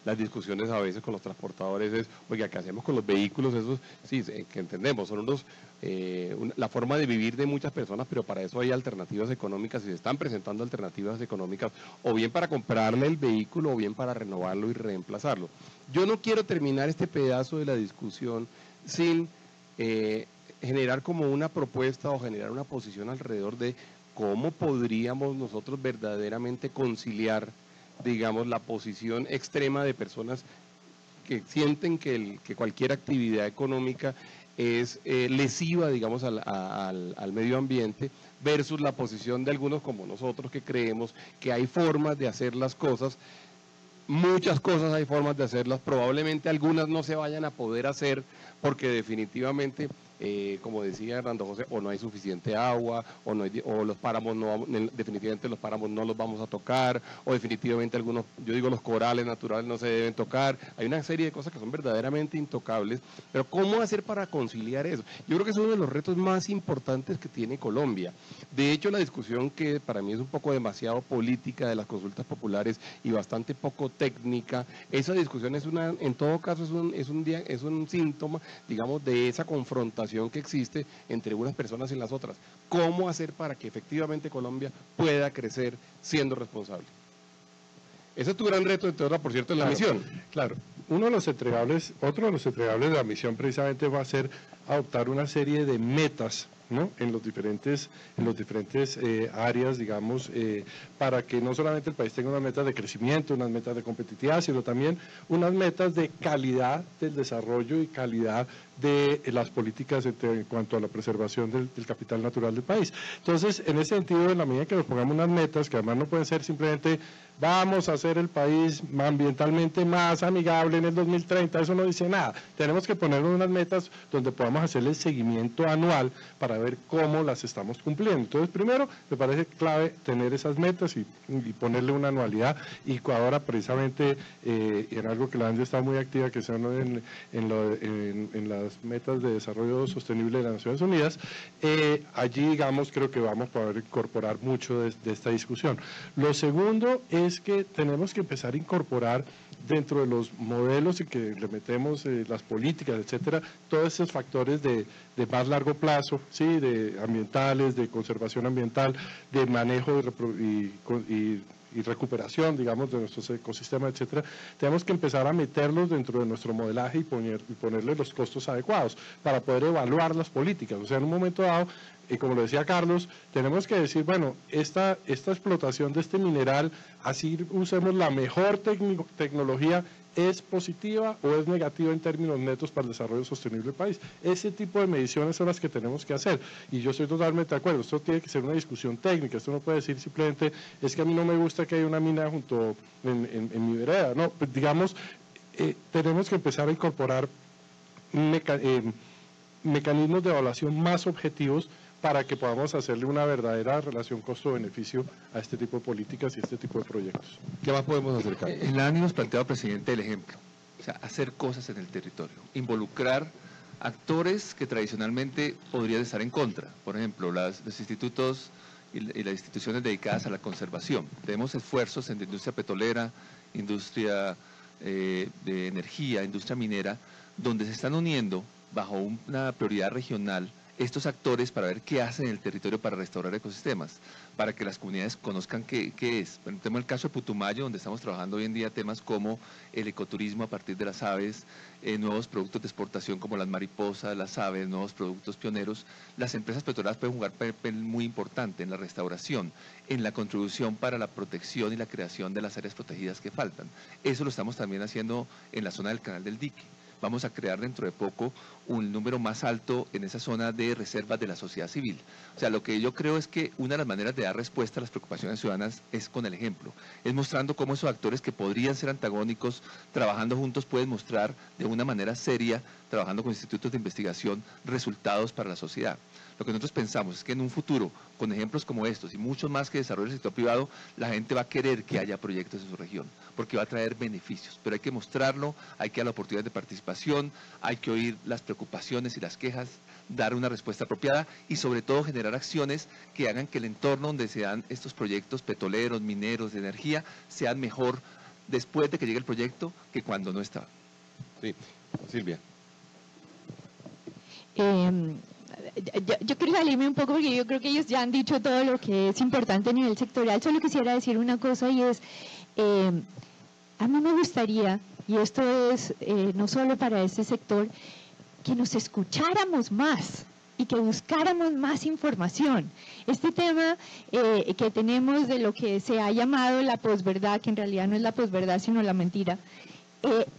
Speaker 1: las discusiones a veces con los transportadores es, oiga, ¿qué hacemos con los vehículos? Esos, sí, que entendemos, son la forma de vivir de muchas personas, pero para eso hay alternativas económicas y se están presentando alternativas económicas, o bien para comprarle el vehículo o bien para renovarlo y reemplazarlo. Yo no quiero terminar este pedazo de la discusión sin generar como una propuesta o generar una posición alrededor de cómo podríamos nosotros verdaderamente conciliar, digamos, la posición extrema de personas que sienten que cualquier actividad económica es lesiva, digamos, al medio ambiente, versus la posición de algunos como nosotros que creemos que hay formas de hacer las cosas. Muchas cosas hay formas de hacerlas, probablemente algunas no se vayan a poder hacer porque definitivamente como decía Hernando José, o no hay suficiente agua, o los páramos definitivamente los páramos no los vamos a tocar, o definitivamente algunos, yo digo los corales naturales no se deben tocar. Hay una serie de cosas que son verdaderamente intocables, pero ¿cómo hacer para conciliar eso? Yo creo que es uno de los retos más importantes que tiene Colombia. De hecho, la discusión, que para mí es un poco demasiado política, de las consultas populares y bastante poco técnica, esa discusión en todo caso es un síntoma, digamos, de esa confrontación que existe entre unas personas y las otras. ¿Cómo hacer para que efectivamente Colombia pueda crecer siendo responsable? Ese es tu gran reto, por cierto, en la misión.
Speaker 2: Claro. Otro de los entregables de la misión precisamente va a ser adoptar una serie de metas, ¿no?, en los diferentes áreas, digamos, para que no solamente el país tenga unas metas de crecimiento, unas metas de competitividad, sino también unas metas de calidad del desarrollo y calidad de las políticas en cuanto a la preservación del capital natural del país. Entonces, en ese sentido, en la medida que nos pongamos unas metas, que además no pueden ser simplemente vamos a hacer el país ambientalmente más amigable en el 2030, eso no dice nada. Tenemos que ponernos unas metas donde podamos hacerle seguimiento anual para ver cómo las estamos cumpliendo. Entonces, primero, me parece clave tener esas metas y ponerle una anualidad, y ahora precisamente en algo que la ANDI está muy activa, que son en las metas de desarrollo sostenible de las Naciones Unidas, allí, digamos, creo que vamos a poder incorporar mucho de esta discusión. Lo segundo es que tenemos que empezar a incorporar dentro de los modelos y que le metemos las políticas, etcétera, todos esos factores de más largo plazo, ¿sí?, de ambientales, de conservación ambiental, de manejo y recuperación, digamos, de nuestros ecosistemas, etcétera. Tenemos que empezar a meterlos dentro de nuestro modelaje y ponerle los costos adecuados para poder evaluar las políticas. O sea, en un momento dado, como lo decía Carlos, tenemos que decir, bueno, esta explotación de este mineral, así usemos la mejor tecnología, ¿es positiva o es negativa en términos netos para el desarrollo sostenible del país? Ese tipo de mediciones son las que tenemos que hacer, y yo estoy totalmente de acuerdo. Esto tiene que ser una discusión técnica. Esto no puede decir simplemente, es que a mí no me gusta que haya una mina junto en mi vereda. No, pues, digamos, tenemos que empezar a incorporar mecanismos de evaluación más objetivos para que podamos hacerle una verdadera relación costo-beneficio a este tipo de políticas y este tipo de proyectos.
Speaker 1: ¿Qué más podemos hacer, Carlos?
Speaker 4: En la ANDI nos planteaba, presidente, el ejemplo, o sea, hacer cosas en el territorio, involucrar actores que tradicionalmente podrían estar en contra, por ejemplo, los institutos y las instituciones dedicadas a la conservación. Tenemos esfuerzos en la industria petrolera, industria de energía, industria minera, donde se están uniendo bajo una prioridad regional estos actores para ver qué hacen en el territorio para restaurar ecosistemas, para que las comunidades conozcan qué es. Bueno, tenemos el caso de Putumayo, donde estamos trabajando hoy en día temas como el ecoturismo a partir de las aves, nuevos productos de exportación como las mariposas, las aves, nuevos productos pioneros. Las empresas petroleras pueden jugar un papel muy importante en la restauración, en la contribución para la protección y la creación de las áreas protegidas que faltan. Eso lo estamos también haciendo en la zona del Canal del Dique. Vamos a crear dentro de poco un número más alto en esa zona de reservas de la sociedad civil. O sea, lo que yo creo es que una de las maneras de dar respuesta a las preocupaciones ciudadanas es con el ejemplo, es mostrando cómo esos actores que podrían ser antagónicos, trabajando juntos, pueden mostrar de una manera seria, trabajando con institutos de investigación, resultados para la sociedad. Lo que nosotros pensamos es que en un futuro, con ejemplos como estos y muchos más que desarrolle el sector privado, la gente va a querer que haya proyectos en su región, porque va a traer beneficios, pero hay que mostrarlo, hay que dar la oportunidad de participación, hay que oír las preocupaciones y las quejas, dar una respuesta apropiada y sobre todo generar acciones que hagan que el entorno donde se dan estos proyectos petroleros, mineros, de energía, sean mejor después de que llegue el proyecto que cuando no estaba.
Speaker 1: Sí, Silvia.
Speaker 3: Yo quiero salirme un poco porque yo creo que ellos ya han dicho todo lo que es importante a nivel sectorial. Solo quisiera decir una cosa, y es, a mí me gustaría, y esto es no solo para este sector, que nos escucháramos más y que buscáramos más información. Este tema que tenemos de lo que se ha llamado la posverdad, que en realidad no es la posverdad sino la mentira,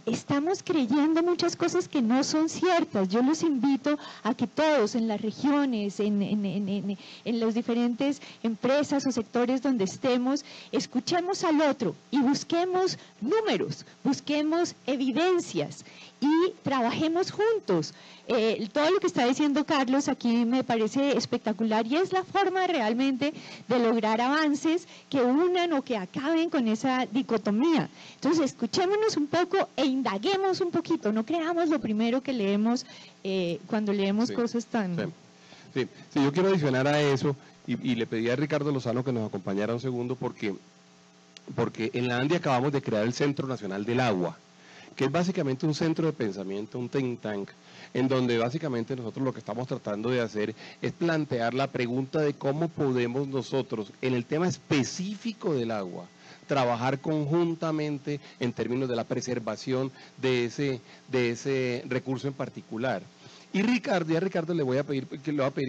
Speaker 3: estamos creyendo muchas cosas que no son ciertas. Yo los invito a que todos en las regiones, en las diferentes empresas o sectores donde estemos, escuchemos al otro y busquemos números, busquemos evidencias y trabajemos juntos. todo lo que está diciendo Carlos aquí me parece espectacular y es la forma realmente de lograr avances que unan o que acaben con esa dicotomía. Entonces, escuchémonos un poco e indaguemos un poquito, no creamos lo primero que leemos cuando leemos cosas tan...
Speaker 1: Sí, yo quiero adicionar a eso y le pedí a Ricardo Lozano que nos acompañara un segundo porque en la ANDI acabamos de crear el Centro Nacional del Agua, que es básicamente un centro de pensamiento, un think tank, en donde básicamente nosotros lo que estamos tratando de hacer es plantear la pregunta de cómo podemos nosotros, en el tema específico del agua, trabajar conjuntamente en términos de la preservación de ese recurso en particular. Y a Ricardo le voy a pedir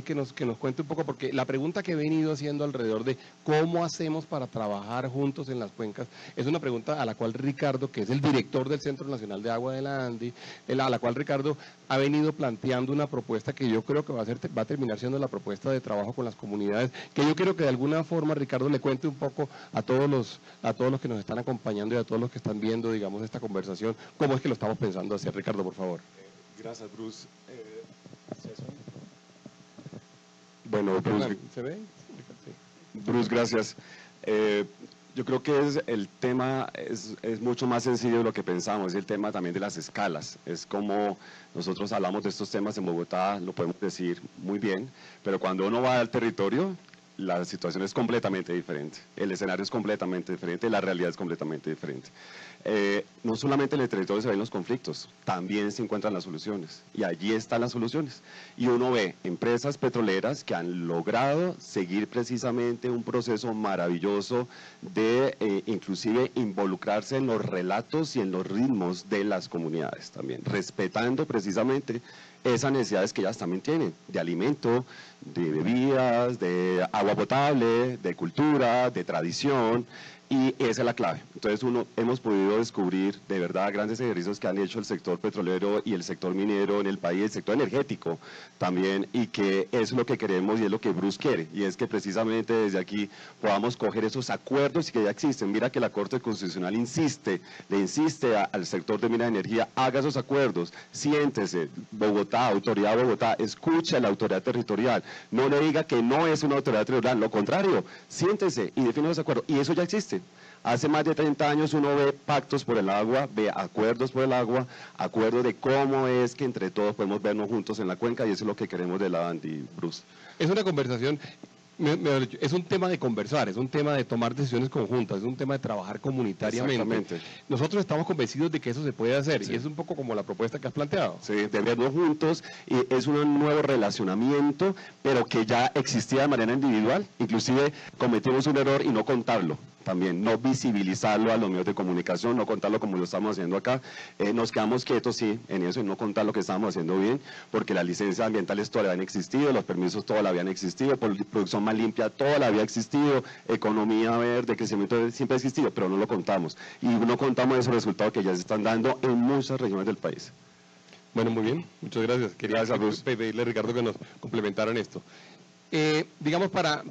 Speaker 1: que nos cuente un poco, porque la pregunta que he venido haciendo alrededor de cómo hacemos para trabajar juntos en las cuencas, es una pregunta a la cual Ricardo, que es el director del Centro Nacional de Agua de la ANDI, a la cual Ricardo ha venido planteando una propuesta que yo creo que va a terminar siendo la propuesta de trabajo con las comunidades, que yo quiero que de alguna forma Ricardo le cuente un poco a todos los que nos están acompañando y a todos los que están viendo, digamos, esta conversación, cómo es que lo estamos pensando hacer. Ricardo, por favor.
Speaker 5: Gracias, Bruce. Bueno, Bruce,
Speaker 1: ¿Se ve?
Speaker 5: Bruce, gracias. Yo creo que el tema es mucho más sencillo de lo que pensamos, es el tema también de las escalas. Es como nosotros hablamos de estos temas en Bogotá, lo podemos decir muy bien, pero cuando uno va al territorio, la situación es completamente diferente, el escenario es completamente diferente, la realidad es completamente diferente. No solamente en el territorio se ven los conflictos, también se encuentran las soluciones, y allí están las soluciones. Y uno ve empresas petroleras que han logrado seguir precisamente un proceso maravilloso de inclusive involucrarse en los relatos y en los ritmos de las comunidades también, respetando precisamente esas necesidades que ellas también tienen, de alimento, de bebidas, de agua potable, de cultura, de tradición, y esa es la clave. Entonces hemos podido descubrir de verdad grandes ejercicios que han hecho el sector petrolero y el sector minero en el país, el sector energético también, y que es lo que queremos y es lo que Bruce quiere, y es que precisamente desde aquí podamos coger esos acuerdos que ya existen. Mira que la Corte Constitucional le insiste al sector de mina de energía, haga esos acuerdos, siéntese, Bogotá, autoridad de Bogotá, escuche a la autoridad territorial, no le diga que no es una autoridad territorial, lo contrario, siéntese y define los acuerdos, y eso ya existe. Hace más de 30 años uno ve pactos por el agua, ve acuerdos por el agua, acuerdos de cómo es que entre todos podemos vernos juntos en la cuenca, y eso es lo que queremos de la ANDI, Bruce.
Speaker 1: Es una conversación, es un tema de conversar, es un tema de tomar decisiones conjuntas, es un tema de trabajar comunitariamente.
Speaker 5: Exactamente.
Speaker 1: Nosotros estamos convencidos de que eso se puede hacer,
Speaker 5: Sí.
Speaker 1: y es un poco como la propuesta que has planteado.
Speaker 5: Sí, de vernos juntos, y es un nuevo relacionamiento, pero que ya existía de manera individual. Inclusive cometimos un error y no contarlo. También no visibilizarlo a los medios de comunicación, no contarlo como lo estamos haciendo acá. Nos quedamos quietos, sí, en eso, y no contar lo que estábamos haciendo bien, porque las licencias ambientales todavía habían existido, los permisos todavía habían existido, producción más limpia todavía había existido, economía verde, crecimiento siempre ha existido, pero no lo contamos. Y no contamos esos resultados que ya se están dando en muchas regiones del país.
Speaker 1: Bueno, muy bien, muchas gracias. Quería pedirle a Ricardo que nos complementaran esto. Digamos, para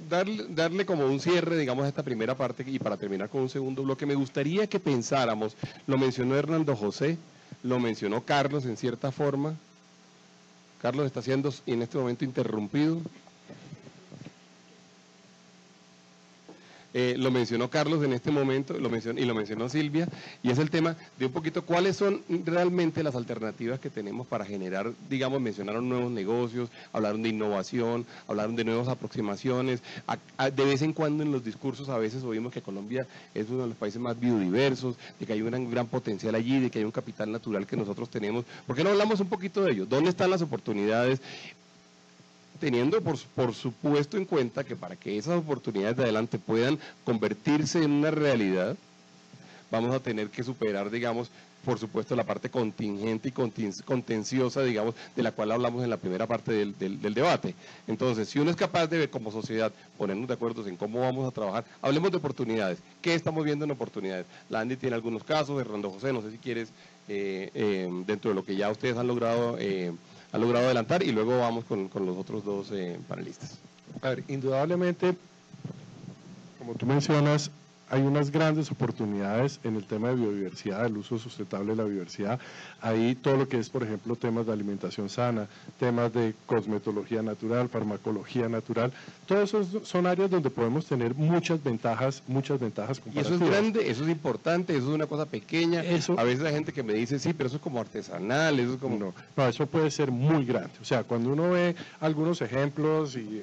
Speaker 1: darle como un cierre, digamos, a esta primera parte, y para terminar con un segundo bloque, me gustaría que pensáramos, lo mencionó Hernando José, lo mencionó Carlos en cierta forma. Carlos está siendo en este momento interrumpido. Lo mencionó Carlos en este momento, lo mencionó Silvia, y es el tema de un poquito cuáles son realmente las alternativas que tenemos para generar, digamos, mencionaron nuevos negocios, hablaron de innovación, hablaron de nuevas aproximaciones. De vez en cuando en los discursos a veces oímos que Colombia es uno de los países más biodiversos, de que hay un gran potencial allí, de que hay un capital natural que nosotros tenemos. ¿Por qué no hablamos un poquito de ello? ¿Dónde están las oportunidades? Teniendo por supuesto en cuenta que para que esas oportunidades de adelante puedan convertirse en una realidad, vamos a tener que superar, digamos, por supuesto, la parte contingente y contenciosa, digamos, de la cual hablamos en la primera parte del debate. Entonces, si uno es capaz de ver como sociedad, ponernos de acuerdo en cómo vamos a trabajar, hablemos de oportunidades. ¿Qué estamos viendo en oportunidades? La ANDI tiene algunos casos, Hernando José, no sé si quieres, dentro de lo que ya ustedes han logrado adelantar, y luego vamos con los otros dos panelistas.
Speaker 2: A ver, indudablemente, como tú mencionas, hay unas grandes oportunidades en el tema de biodiversidad, el uso sustentable de la biodiversidad. Ahí todo lo que es, por ejemplo, temas de alimentación sana, temas de cosmetología natural, farmacología natural, todos esos son áreas donde podemos tener muchas ventajas comparativas.
Speaker 1: Y eso es grande, eso es importante, eso es una cosa pequeña.
Speaker 2: Eso,
Speaker 1: a veces hay gente que me dice, sí, pero eso es como artesanal, eso es como...
Speaker 2: No, eso puede ser muy grande. O sea, cuando uno ve algunos ejemplos, y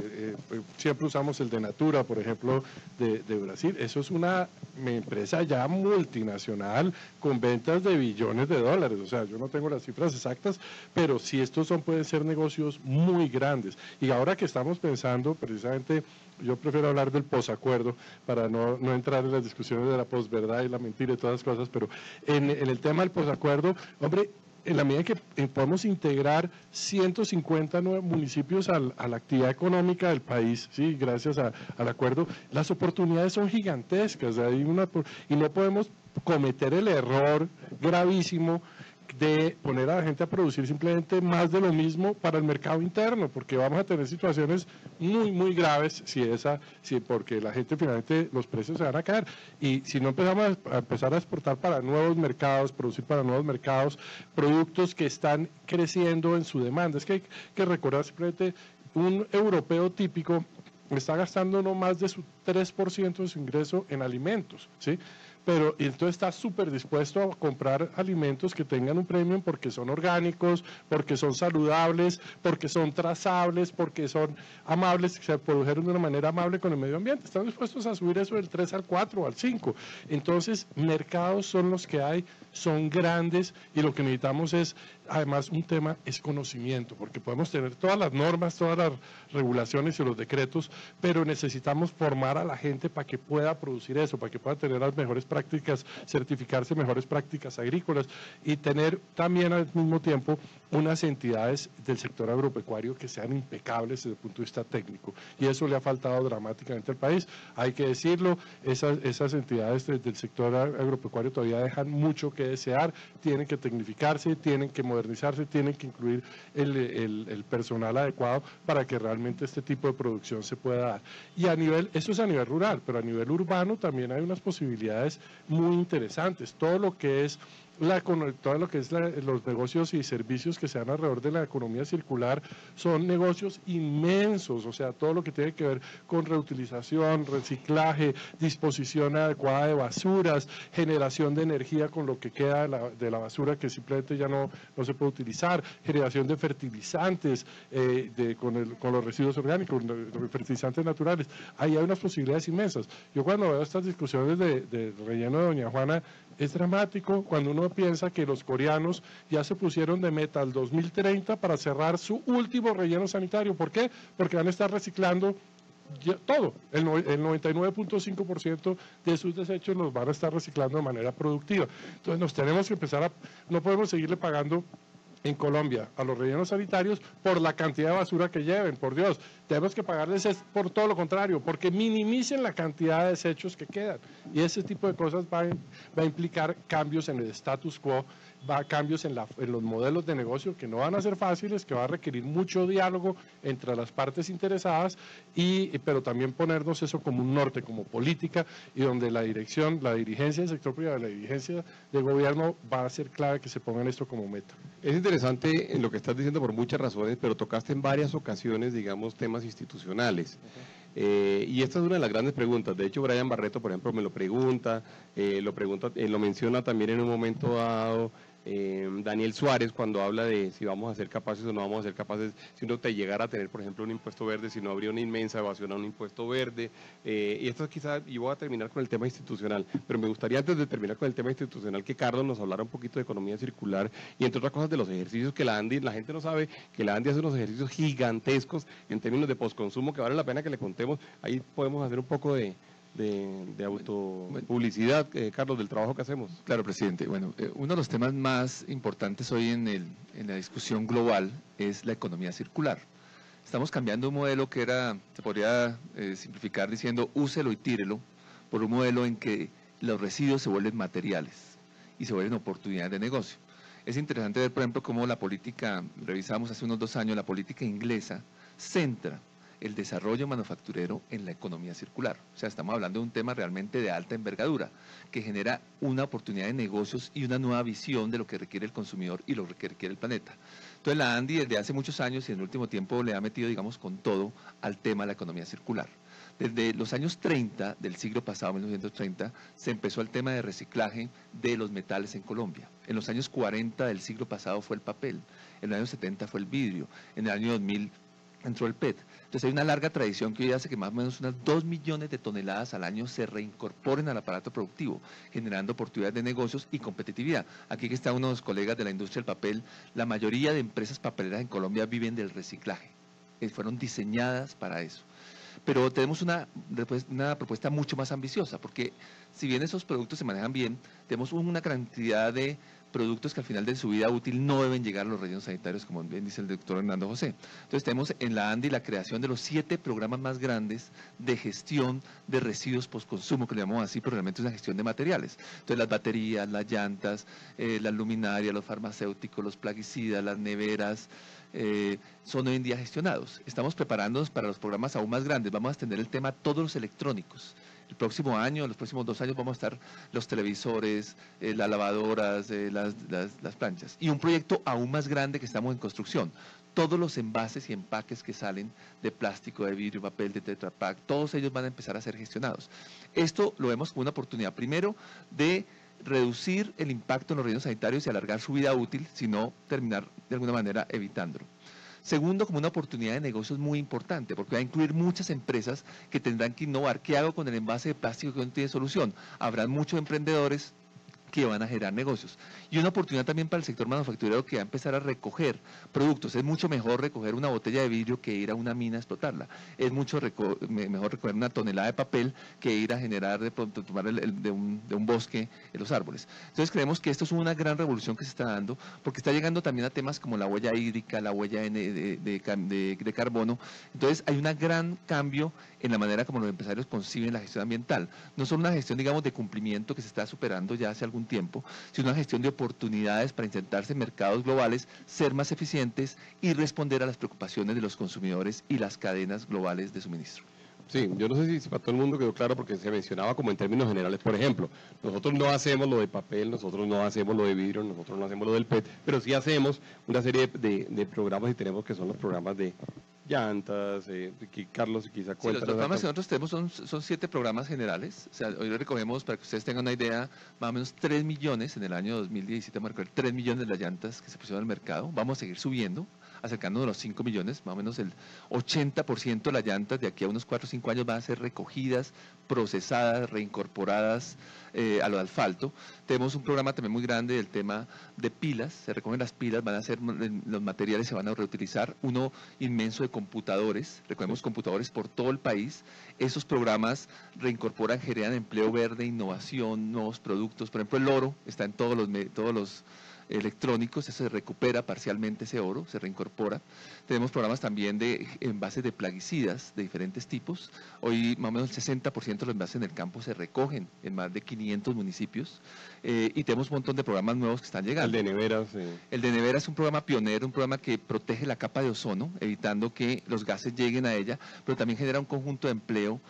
Speaker 2: siempre usamos el de Natura, por ejemplo, de Brasil, eso es una empresa ya multinacional con ventas de billones de dólares. O sea, yo no tengo las cifras exactas, pero sí estos pueden ser negocios muy grandes. Y ahora que estamos pensando, precisamente, yo prefiero hablar del posacuerdo para no entrar en las discusiones de la posverdad y la mentira y todas las cosas, pero en el tema del posacuerdo, hombre, en la medida que podemos integrar 150 municipios a la actividad económica del país, sí, gracias al acuerdo, las oportunidades son gigantescas, y no podemos cometer el error gravísimo de poner a la gente a producir simplemente más de lo mismo para el mercado interno, porque vamos a tener situaciones muy, muy graves porque la gente finalmente, los precios se van a caer, y si no empezamos a empezar a exportar para nuevos mercados, producir para nuevos mercados, productos que están creciendo en su demanda. Es que hay que recordar simplemente, un europeo típico está gastando no más de su 3% de su ingreso en alimentos, ¿sí? Pero entonces está súper dispuesto a comprar alimentos que tengan un premium porque son orgánicos, porque son saludables, porque son trazables, porque son amables, que se produjeron de una manera amable con el medio ambiente. Están dispuestos a subir eso del 3 al 4 o al 5. Entonces, mercados son los que hay, son grandes, y lo que necesitamos es, además, un tema es conocimiento, porque podemos tener todas las normas, todas las regulaciones y los decretos, pero necesitamos formar a la gente para que pueda producir eso, para que pueda tener las mejores prácticas, certificarse mejores prácticas agrícolas, y tener también al mismo tiempo unas entidades del sector agropecuario que sean impecables desde el punto de vista técnico, y eso le ha faltado dramáticamente al país, hay que decirlo. Esas entidades del sector agropecuario todavía dejan mucho que desear, tienen que tecnificarse, tienen que modernizarse, tienen que incluir el personal adecuado para que realmente este tipo de producción se pueda dar. Y eso es a nivel rural, pero a nivel urbano también hay unas posibilidades muy interesantes. Todo lo que es los negocios y servicios que se dan alrededor de la economía circular son negocios inmensos, o sea, todo lo que tiene que ver con reutilización, reciclaje, disposición adecuada de basuras, generación de energía con lo que queda de la basura que simplemente ya no se puede utilizar, generación de fertilizantes con los residuos orgánicos, los fertilizantes naturales. Ahí hay unas posibilidades inmensas. Yo cuando veo estas discusiones del relleno de Doña Juana, es dramático cuando uno piensa que los coreanos ya se pusieron de meta al 2030 para cerrar su último relleno sanitario. ¿Por qué? Porque van a estar reciclando todo, el 99.5% de sus desechos los van a estar reciclando de manera productiva. Entonces nos tenemos que no podemos seguirle pagando en Colombia a los rellenos sanitarios por la cantidad de basura que lleven, por Dios. Tenemos que pagarles por todo lo contrario, porque minimicen la cantidad de desechos que quedan. Y ese tipo de cosas va a implicar cambios en el status quo, cambios en los modelos de negocio que no van a ser fáciles, que va a requerir mucho diálogo entre las partes interesadas, pero también ponernos eso como un norte, como política, y donde la dirigencia del sector privado, la dirigencia del gobierno va a ser clave que se pongan esto como meta.
Speaker 1: Es interesante en lo que estás diciendo por muchas razones, pero tocaste en varias ocasiones, digamos, temas institucionales. Y esta es una de las grandes preguntas. De hecho, Brian Barreto, por ejemplo, me lo pregunta, lo menciona también en un momento dado. Daniel Suárez, cuando habla de si vamos a ser capaces o no vamos a ser capaces, si uno te llegara a tener, por ejemplo, un impuesto verde, si no habría una inmensa evasión a un impuesto verde. Y esto quizás, y voy a terminar con el tema institucional, pero me gustaría, antes de terminar con el tema institucional, que Carlos nos hablara un poquito de economía circular y, entre otras cosas, de los ejercicios que la gente no sabe que la ANDI hace unos ejercicios gigantescos en términos de postconsumo que vale la pena que le contemos. Ahí podemos hacer un poco de autopublicidad, Carlos, del trabajo que hacemos.
Speaker 4: Claro, presidente. Bueno, uno de los temas más importantes hoy en la discusión global es la economía circular. Estamos cambiando un modelo que se podría simplificar diciendo úselo y tírelo, por un modelo en que los residuos se vuelven materiales y se vuelven oportunidades de negocio. Es interesante ver, por ejemplo, cómo la política, revisamos hace unos 2 años, la política inglesa centra el desarrollo manufacturero en la economía circular. O sea, estamos hablando de un tema realmente de alta envergadura, que genera una oportunidad de negocios y una nueva visión de lo que requiere el consumidor y lo que requiere el planeta. Entonces la ANDI desde hace muchos años y en el último tiempo le ha metido, digamos, con todo al tema de la economía circular. Desde los años 30 del siglo pasado, 1930, se empezó el tema de reciclaje de los metales en Colombia. En los años 40 del siglo pasado fue el papel, en los años 70 fue el vidrio, en el año 2000 entró el PET. Entonces hay una larga tradición que hoy hace que más o menos unas 2 millones de toneladas al año se reincorporen al aparato productivo, generando oportunidades de negocios y competitividad. Aquí que están unos colegas de la industria del papel, la mayoría de empresas papeleras en Colombia viven del reciclaje, fueron diseñadas para eso. Pero tenemos una propuesta mucho más ambiciosa, porque si bien esos productos se manejan bien, tenemos una cantidad de productos que al final de su vida útil no deben llegar a los rellenos sanitarios, como bien dice el doctor Hernando José. Entonces tenemos en la ANDI la creación de los 7 programas más grandes de gestión de residuos postconsumo, que le llamamos así, pero realmente es una gestión de materiales. Entonces las baterías, las llantas, las luminarias, los farmacéuticos, los plaguicidas, las neveras, son hoy en día gestionados. Estamos preparándonos para los programas aún más grandes. Vamos a extender el tema a todos los electrónicos. El próximo año, los próximos 2 años, vamos a estar los televisores, las lavadoras, las planchas. Y un proyecto aún más grande que estamos en construcción. Todos los envases y empaques que salen de plástico, de vidrio, papel, de Tetra Pak, todos ellos van a empezar a ser gestionados. Esto lo vemos como una oportunidad, primero, de reducir el impacto en los rellenos sanitarios y alargar su vida útil, sino terminar de alguna manera evitándolo. Segundo, como una oportunidad de negocios muy importante, porque va a incluir muchas empresas que tendrán que innovar. ¿Qué hago con el envase de plástico que no tiene solución? Habrán muchos emprendedores que van a generar negocios. Y una oportunidad también para el sector manufacturero que va a empezar a recoger productos. Es mucho mejor recoger una botella de vidrio que ir a una mina a explotarla. Es mucho mejor recoger una tonelada de papel que ir a generar, de pronto, tomar de un bosque los árboles. Entonces creemos que esto es una gran revolución que se está dando, porque está llegando también a temas como la huella hídrica, la huella de carbono. Entonces hay un gran cambio en la manera como los empresarios conciben la gestión ambiental. No solo una gestión, digamos, de cumplimiento que se está superando ya hace algún tiempo, sino una gestión de oportunidades para intentarse en mercados globales, ser más eficientes y responder a las preocupaciones de los consumidores y las cadenas globales de suministro.
Speaker 1: Sí, yo no sé si para todo el mundo quedó claro porque se mencionaba como en términos generales. Por ejemplo, nosotros no hacemos lo de papel, nosotros no hacemos lo de vidrio, nosotros no hacemos lo del PET, pero sí hacemos una serie de programas y tenemos que son los programas de llantas, Carlos quizá
Speaker 4: Sí,
Speaker 1: cuenta.
Speaker 4: los programas que nosotros tenemos son 7 programas generales. O sea, hoy lo recogemos, para que ustedes tengan una idea, más o menos 3 millones en el año 2017, vamos a recoger 3 millones de las llantas que se pusieron al mercado. Vamos a seguir subiendo, acercándonos a los 5 millones, más o menos el 80% de las llantas de aquí a unos 4 o 5 años van a ser recogidas, procesadas, reincorporadas a lo de asfalto. Tenemos un programa también muy grande del tema de pilas, se recogen las pilas, van a ser, los materiales se van a reutilizar, uno inmenso de computadores, recogemos computadores por todo el país. Esos programas reincorporan, generan empleo verde, innovación, nuevos productos. Por ejemplo, el oro está en todos los electrónicos, eso se recupera parcialmente ese oro, se reincorpora. Tenemos programas también de envases de plaguicidas de diferentes tipos. Hoy más o menos el 60% de los envases en el campo se recogen en más de 500 municipios y tenemos un montón de programas nuevos que están llegando.
Speaker 1: El de neveras.
Speaker 4: El de neveras es un programa pionero, un programa que protege la capa de ozono, evitando que los gases lleguen a ella, pero también genera un conjunto de empleo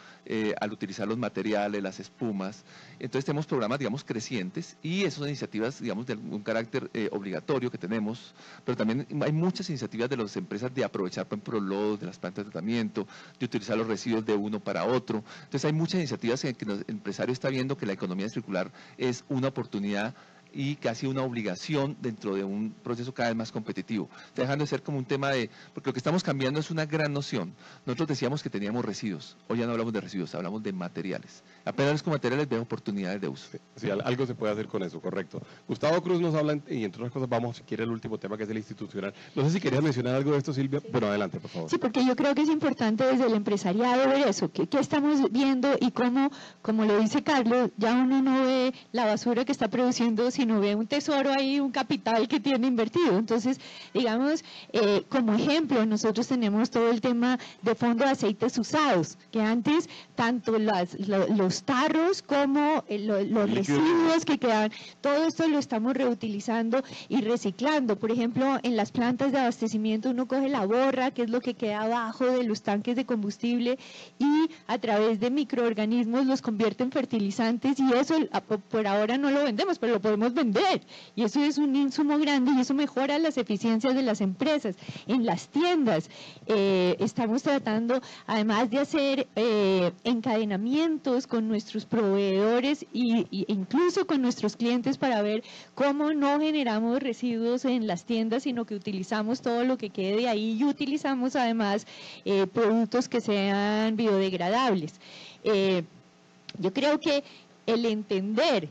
Speaker 4: al utilizar los materiales, las espumas. Entonces tenemos programas, digamos, crecientes y esas son iniciativas, digamos, de un carácter obligatorio que tenemos, pero también hay muchas iniciativas de las empresas de aprovechar, por ejemplo, lodos de las plantas de tratamiento, de utilizar los residuos de uno para otro. Entonces hay muchas iniciativas en que el empresario está viendo que la economía circular es una oportunidad y casi una obligación dentro de un proceso cada vez más competitivo. Está dejando de ser como un tema de, porque lo que estamos cambiando es una gran noción. Nosotros decíamos que teníamos residuos, hoy ya no hablamos de residuos, hablamos de materiales. Apenas con materiales veo oportunidades de uso.
Speaker 1: Sí, algo se puede hacer con eso, correcto. Gustavo Cruz nos habla, y entre otras cosas vamos, si quiere, el último tema que es el institucional. No sé si querías mencionar algo de esto, Silvia, pero adelante, por favor.
Speaker 3: Sí, porque yo creo que es importante desde el empresariado ver eso, qué estamos viendo y cómo, como lo dice Carlos, ya uno no ve la basura que está produciendo, sino sino ve un tesoro ahí, un capital que tiene invertido. Entonces, digamos, como ejemplo, nosotros tenemos todo el tema de fondo de aceites usados, que antes tanto los tarros como los residuos que quedan, todo esto lo estamos reutilizando y reciclando. Por ejemplo, en las plantas de abastecimiento uno coge la borra, que es lo que queda abajo de los tanques de combustible, y a través de microorganismos los convierte en fertilizantes, y eso por ahora no lo vendemos, pero lo podemos vender, y eso es un insumo grande y eso mejora las eficiencias de las empresas. En las tiendas estamos tratando, además de hacer encadenamientos con nuestros proveedores e incluso con nuestros clientes, para ver cómo no generamos residuos en las tiendas, sino que utilizamos todo lo que quede ahí, y utilizamos además productos que sean biodegradables. Yo creo que el entender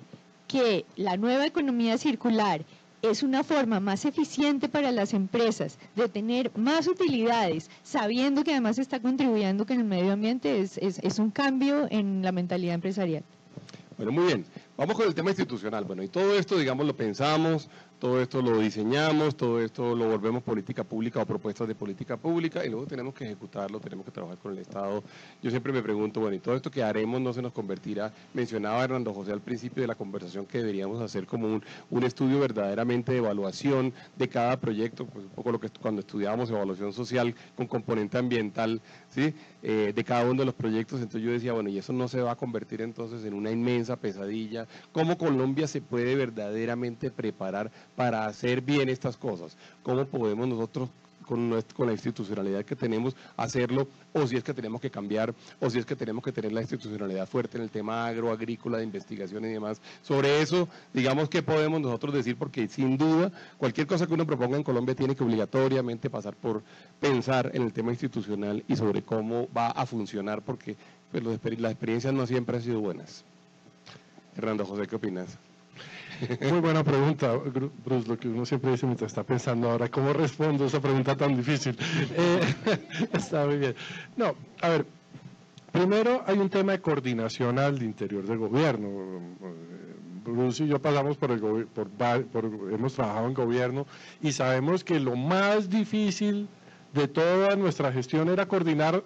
Speaker 3: que la nueva economía circular es una forma más eficiente para las empresas de tener más utilidades, sabiendo que además está contribuyendo con el medio ambiente, es un cambio en la mentalidad empresarial.
Speaker 1: Bueno, muy bien. Vamos con el tema institucional. Bueno, y todo esto, digamos, lo pensamos, todo esto lo diseñamos, todo esto lo volvemos política pública o propuestas de política pública, y luego tenemos que ejecutarlo, tenemos que trabajar con el Estado. Yo siempre me pregunto, bueno, y todo esto que haremos no se nos convertirá, mencionaba Hernando José al principio de la conversación que deberíamos hacer como un estudio verdaderamente de evaluación de cada proyecto, pues un poco lo que cuando estudiábamos evaluación social con componente ambiental, ¿sí? De cada uno de los proyectos. Entonces yo decía, bueno, y eso no se va a convertir entonces en una inmensa pesadilla. ¿Cómo Colombia se puede verdaderamente preparar para hacer bien estas cosas? ¿Cómo podemos nosotros, con la institucionalidad que tenemos, hacerlo? O si es que tenemos que cambiar, o si es que tenemos que tener la institucionalidad fuerte en el tema agrícola, de investigación y demás. Sobre eso, digamos, ¿qué podemos nosotros decir? Porque sin duda, cualquier cosa que uno proponga en Colombia tiene que obligatoriamente pasar por pensar en el tema institucional y sobre cómo va a funcionar, porque pues, las experiencias no siempre han sido buenas. Hernando José, ¿qué opinas?
Speaker 2: Muy buena pregunta, Bruce, lo que uno siempre dice mientras está pensando ahora, ¿cómo respondo a esa pregunta tan difícil? Está muy bien. No, a ver, primero hay un tema de coordinación al interior del gobierno. Bruce y yo pasamos hemos trabajado en gobierno y sabemos que lo más difícil de toda nuestra gestión era coordinar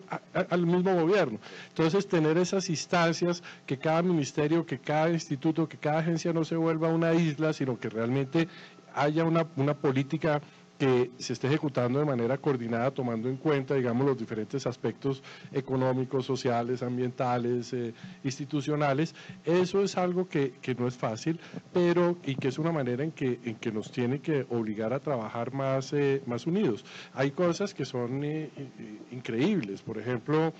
Speaker 2: al mismo gobierno. Entonces, tener esas instancias, que cada ministerio, que cada instituto, que cada agencia no se vuelva una isla, sino que realmente haya una política que se esté ejecutando de manera coordinada, tomando en cuenta, digamos, los diferentes aspectos económicos, sociales, ambientales, institucionales. Eso es algo que no es fácil, y que es una manera en que nos tiene que obligar a trabajar más unidos. Hay cosas que son increíbles. Por ejemplo,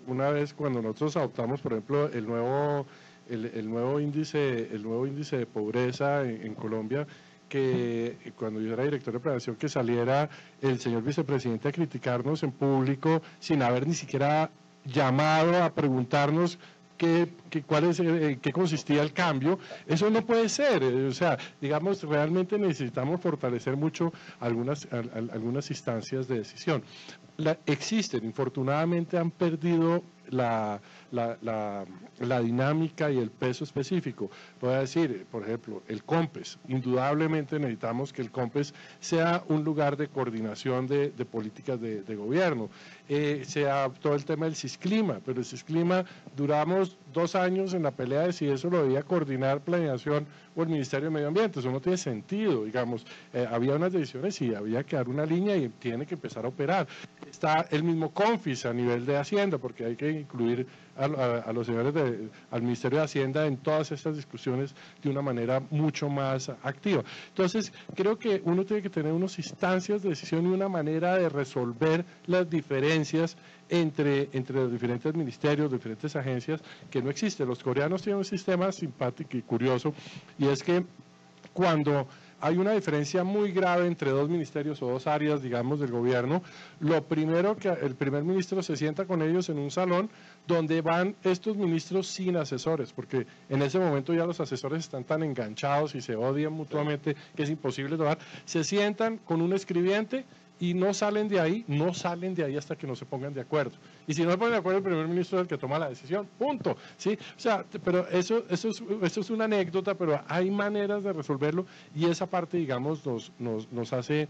Speaker 2: una vez cuando nosotros adoptamos, por ejemplo, el nuevo índice de pobreza en Colombia, que cuando yo era director de planeación, que saliera el señor vicepresidente a criticarnos en público sin haber ni siquiera llamado a preguntarnos qué consistía el cambio, eso no puede ser. O sea, digamos, realmente necesitamos fortalecer mucho algunas instancias de decisión. Existen, infortunadamente han perdido la dinámica y el peso específico. Voy a decir, por ejemplo, el COMPES. Indudablemente necesitamos que el COMPES sea un lugar de coordinación de políticas de gobierno. Se adoptó el tema del CISCLIMA, pero el CISCLIMA duramos 2 años en la pelea de si eso lo debía coordinar planeación o el Ministerio de Medio Ambiente. Eso no tiene sentido, digamos. Había unas decisiones y había que dar una línea y tiene que empezar a operar. Está el mismo CONFIS a nivel de Hacienda, porque hay que incluir a los señores al Ministerio de Hacienda en todas estas discusiones de una manera mucho más activa. Entonces, creo que uno tiene que tener unas instancias de decisión y una manera de resolver las diferencias entre los diferentes ministerios, diferentes agencias, que no existe. Los coreanos tienen un sistema simpático y curioso, y es que cuando hay una diferencia muy grave entre 2 ministerios o 2 áreas, digamos, del gobierno, lo primero que el primer ministro se sienta con ellos en un salón donde van estos ministros sin asesores, porque en ese momento ya los asesores están tan enganchados y se odian mutuamente que es imposible tomar. Se sientan con un escribiente y no salen de ahí hasta que no se pongan de acuerdo. Y si no se ponen de acuerdo, el primer ministro es el que toma la decisión, punto. ¿Sí? O sea, pero eso es una anécdota, pero hay maneras de resolverlo y esa parte, digamos, nos hace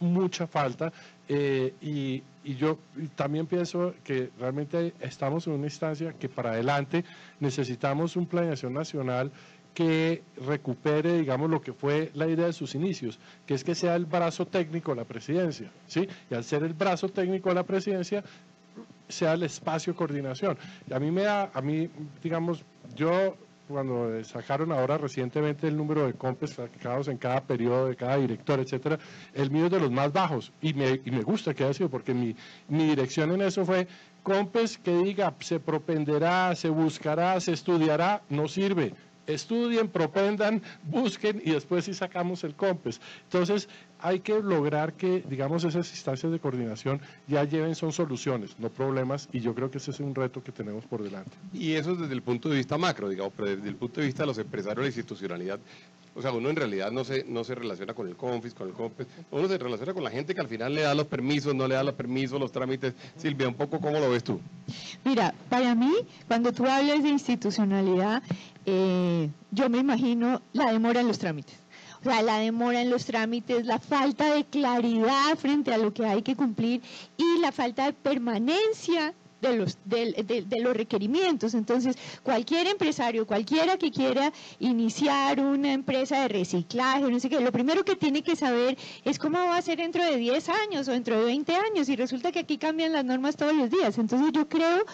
Speaker 2: mucha falta. Y yo también pienso que realmente estamos en una instancia que para adelante necesitamos un planeación nacional que recupere, digamos, lo que fue la idea de sus inicios, que es que sea el brazo técnico de la presidencia, ¿sí? Y al ser el brazo técnico de la presidencia, sea el espacio de coordinación. Y a mí, digamos, yo cuando sacaron ahora recientemente el número de COMPES sacados en cada periodo, de cada director, etcétera, el mío es de los más bajos, y me gusta que haya sido, porque mi dirección en eso fue, COMPES que diga, se propenderá, se buscará, se estudiará, no sirve. Estudien, propendan, busquen y después sí sacamos el COMPES. Entonces hay que lograr que, digamos, esas instancias de coordinación ya son soluciones, no problemas, y yo creo que ese es un reto que tenemos por delante.
Speaker 1: Y eso desde el punto de vista macro, digamos, pero desde el punto de vista de los empresarios, la institucionalidad. O sea, uno en realidad no se relaciona con el CONFIS, con el COMPES, uno se relaciona con la gente que al final le da los permisos, no le da los permisos, los trámites. Silvia, un poco, ¿cómo lo ves tú?
Speaker 3: Mira, para mí, cuando tú hablas de institucionalidad, yo me imagino la demora en los trámites. O sea, la demora en los trámites, la falta de claridad frente a lo que hay que cumplir y la falta de permanencia de los requerimientos. Entonces, cualquier empresario, cualquiera que quiera iniciar una empresa de reciclaje, no sé qué, lo primero que tiene que saber es cómo va a ser dentro de 10 años o dentro de 20 años, y resulta que aquí cambian las normas todos los días. Entonces, yo creo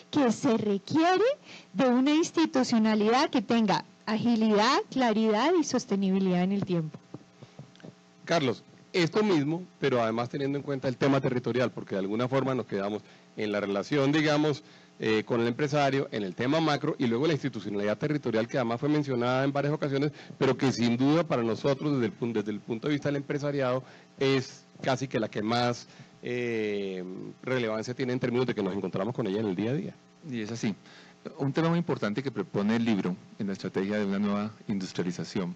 Speaker 3: que se requiere de una institucionalidad que tenga agilidad, claridad y sostenibilidad en el tiempo.
Speaker 1: Carlos, esto mismo, pero además teniendo en cuenta el tema territorial, porque de alguna forma nos quedamos en la relación, digamos, con el empresario, en el tema macro, y luego la institucionalidad territorial, que además fue mencionada en varias ocasiones, pero que sin duda para nosotros, desde el punto de vista del empresariado, es casi que la que más relevancia tiene en términos de que nos encontramos con ella en el día a día.
Speaker 4: Y es así. Un tema muy importante que propone el libro en la estrategia de una nueva industrialización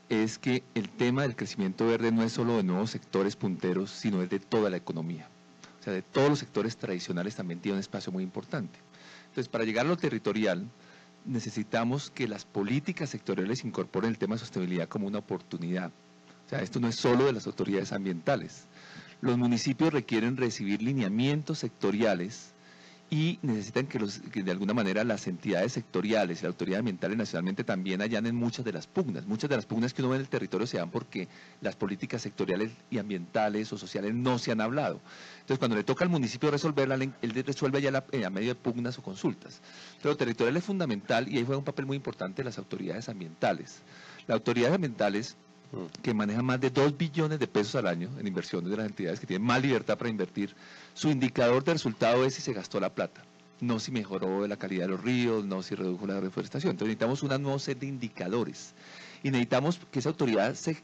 Speaker 4: es que el tema del crecimiento verde no es solo de nuevos sectores punteros, sino es de toda la economía. O sea, de todos los sectores tradicionales también tiene un espacio muy importante. Entonces, para llegar a lo territorial, necesitamos que las políticas sectoriales incorporen el tema de sostenibilidad como una oportunidad. O sea, esto no es solo de las autoridades ambientales. Los municipios requieren recibir lineamientos sectoriales y necesitan que de alguna manera las entidades sectoriales y las autoridades ambientales nacionalmente también allanen muchas de las pugnas. Muchas de las pugnas que uno ve en el territorio se dan porque las políticas sectoriales y ambientales o sociales no se han hablado. Entonces, cuando le toca al municipio resolverla, él resuelve ya a medio de pugnas o consultas. Pero territorial es fundamental y ahí juega un papel muy importante las autoridades ambientales. Las autoridades ambientales que manejan más de 2 billones de pesos al año en inversiones de las entidades que tienen más libertad para invertir, su indicador de resultado es si se gastó la plata, no si mejoró la calidad de los ríos, no si redujo la reforestación. Entonces necesitamos una nueva set de indicadores y necesitamos que esa autoridad se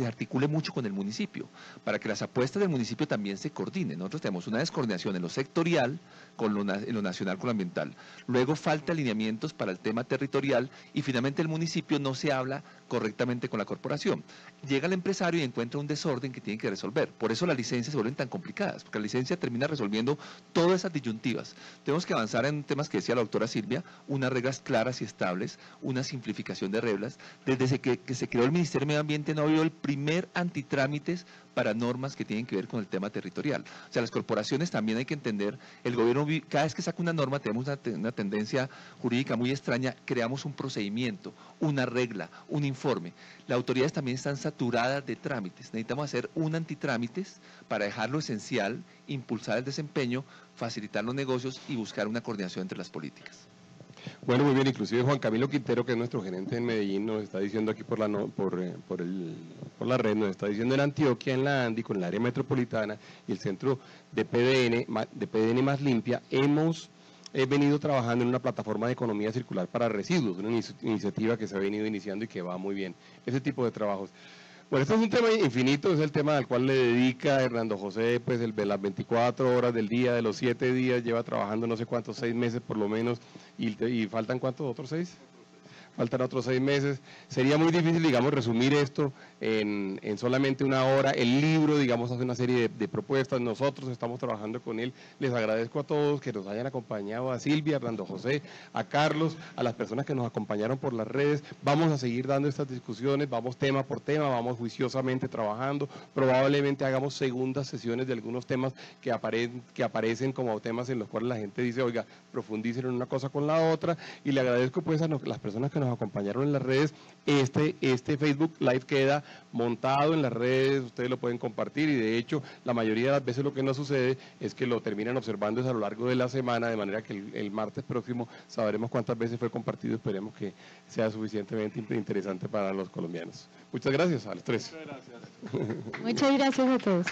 Speaker 4: articule mucho con el municipio, para que las apuestas del municipio también se coordinen. Nosotros tenemos una descoordinación en lo sectorial, en lo nacional con lo ambiental. Luego falta alineamientos para el tema territorial y finalmente el municipio no se habla correctamente con la corporación. Llega el empresario y encuentra un desorden que tiene que resolver. Por eso las licencias se vuelven tan complicadas, porque la licencia termina resolviendo todas esas disyuntivas. Tenemos que avanzar en temas que decía la doctora Silvia, unas reglas claras y estables, una simplificación de reglas. Desde que se creó el Ministerio de Medio Ambiente no ha habido el primer antitrámites para normas que tienen que ver con el tema territorial. O sea, las corporaciones también hay que entender, el gobierno, cada vez que saca una norma, tenemos una tendencia jurídica muy extraña, creamos un procedimiento, una regla, un informe. Las autoridades también están saturadas de trámites. Necesitamos hacer un antitrámites para dejar lo esencial, impulsar el desempeño, facilitar los negocios y buscar una coordinación entre las políticas.
Speaker 1: Bueno, muy bien, inclusive Juan Camilo Quintero, que es nuestro gerente en Medellín, nos está diciendo aquí por la red, nos está diciendo en Antioquia, en la ANDI, con el área metropolitana y el centro de PDN más limpia, hemos venido trabajando en una plataforma de economía circular para residuos, una iniciativa que se ha venido iniciando y que va muy bien, ese tipo de trabajos. Bueno, este es un tema infinito, es el tema al cual le dedica Hernando José, pues de las 24 horas del día, de los 7 días, lleva trabajando no sé cuántos, 6 meses por lo menos, y faltan ¿cuántos? ¿Otros 6? faltan otros 6 meses. Sería muy difícil, digamos, resumir esto en solamente una hora. El libro, digamos, hace una serie de propuestas, nosotros estamos trabajando con él. Les agradezco a todos que nos hayan acompañado, a Silvia, a Hernando José, a Carlos, a las personas que nos acompañaron por las redes. Vamos a seguir dando estas discusiones, vamos tema por tema, vamos juiciosamente trabajando. Probablemente hagamos segundas sesiones de algunos temas que aparecen como temas en los cuales la gente dice, oiga, profundicen en una cosa con la otra. Y le agradezco pues a las personas que nos acompañaron en las redes. Este Facebook Live queda montado en las redes, ustedes lo pueden compartir, y de hecho la mayoría de las veces lo que nos sucede es que lo terminan observando a lo largo de la semana, de manera que el martes próximo sabremos cuántas veces fue compartido. Esperemos que sea suficientemente interesante para los colombianos. Muchas gracias a los tres.
Speaker 3: Muchas gracias a todos.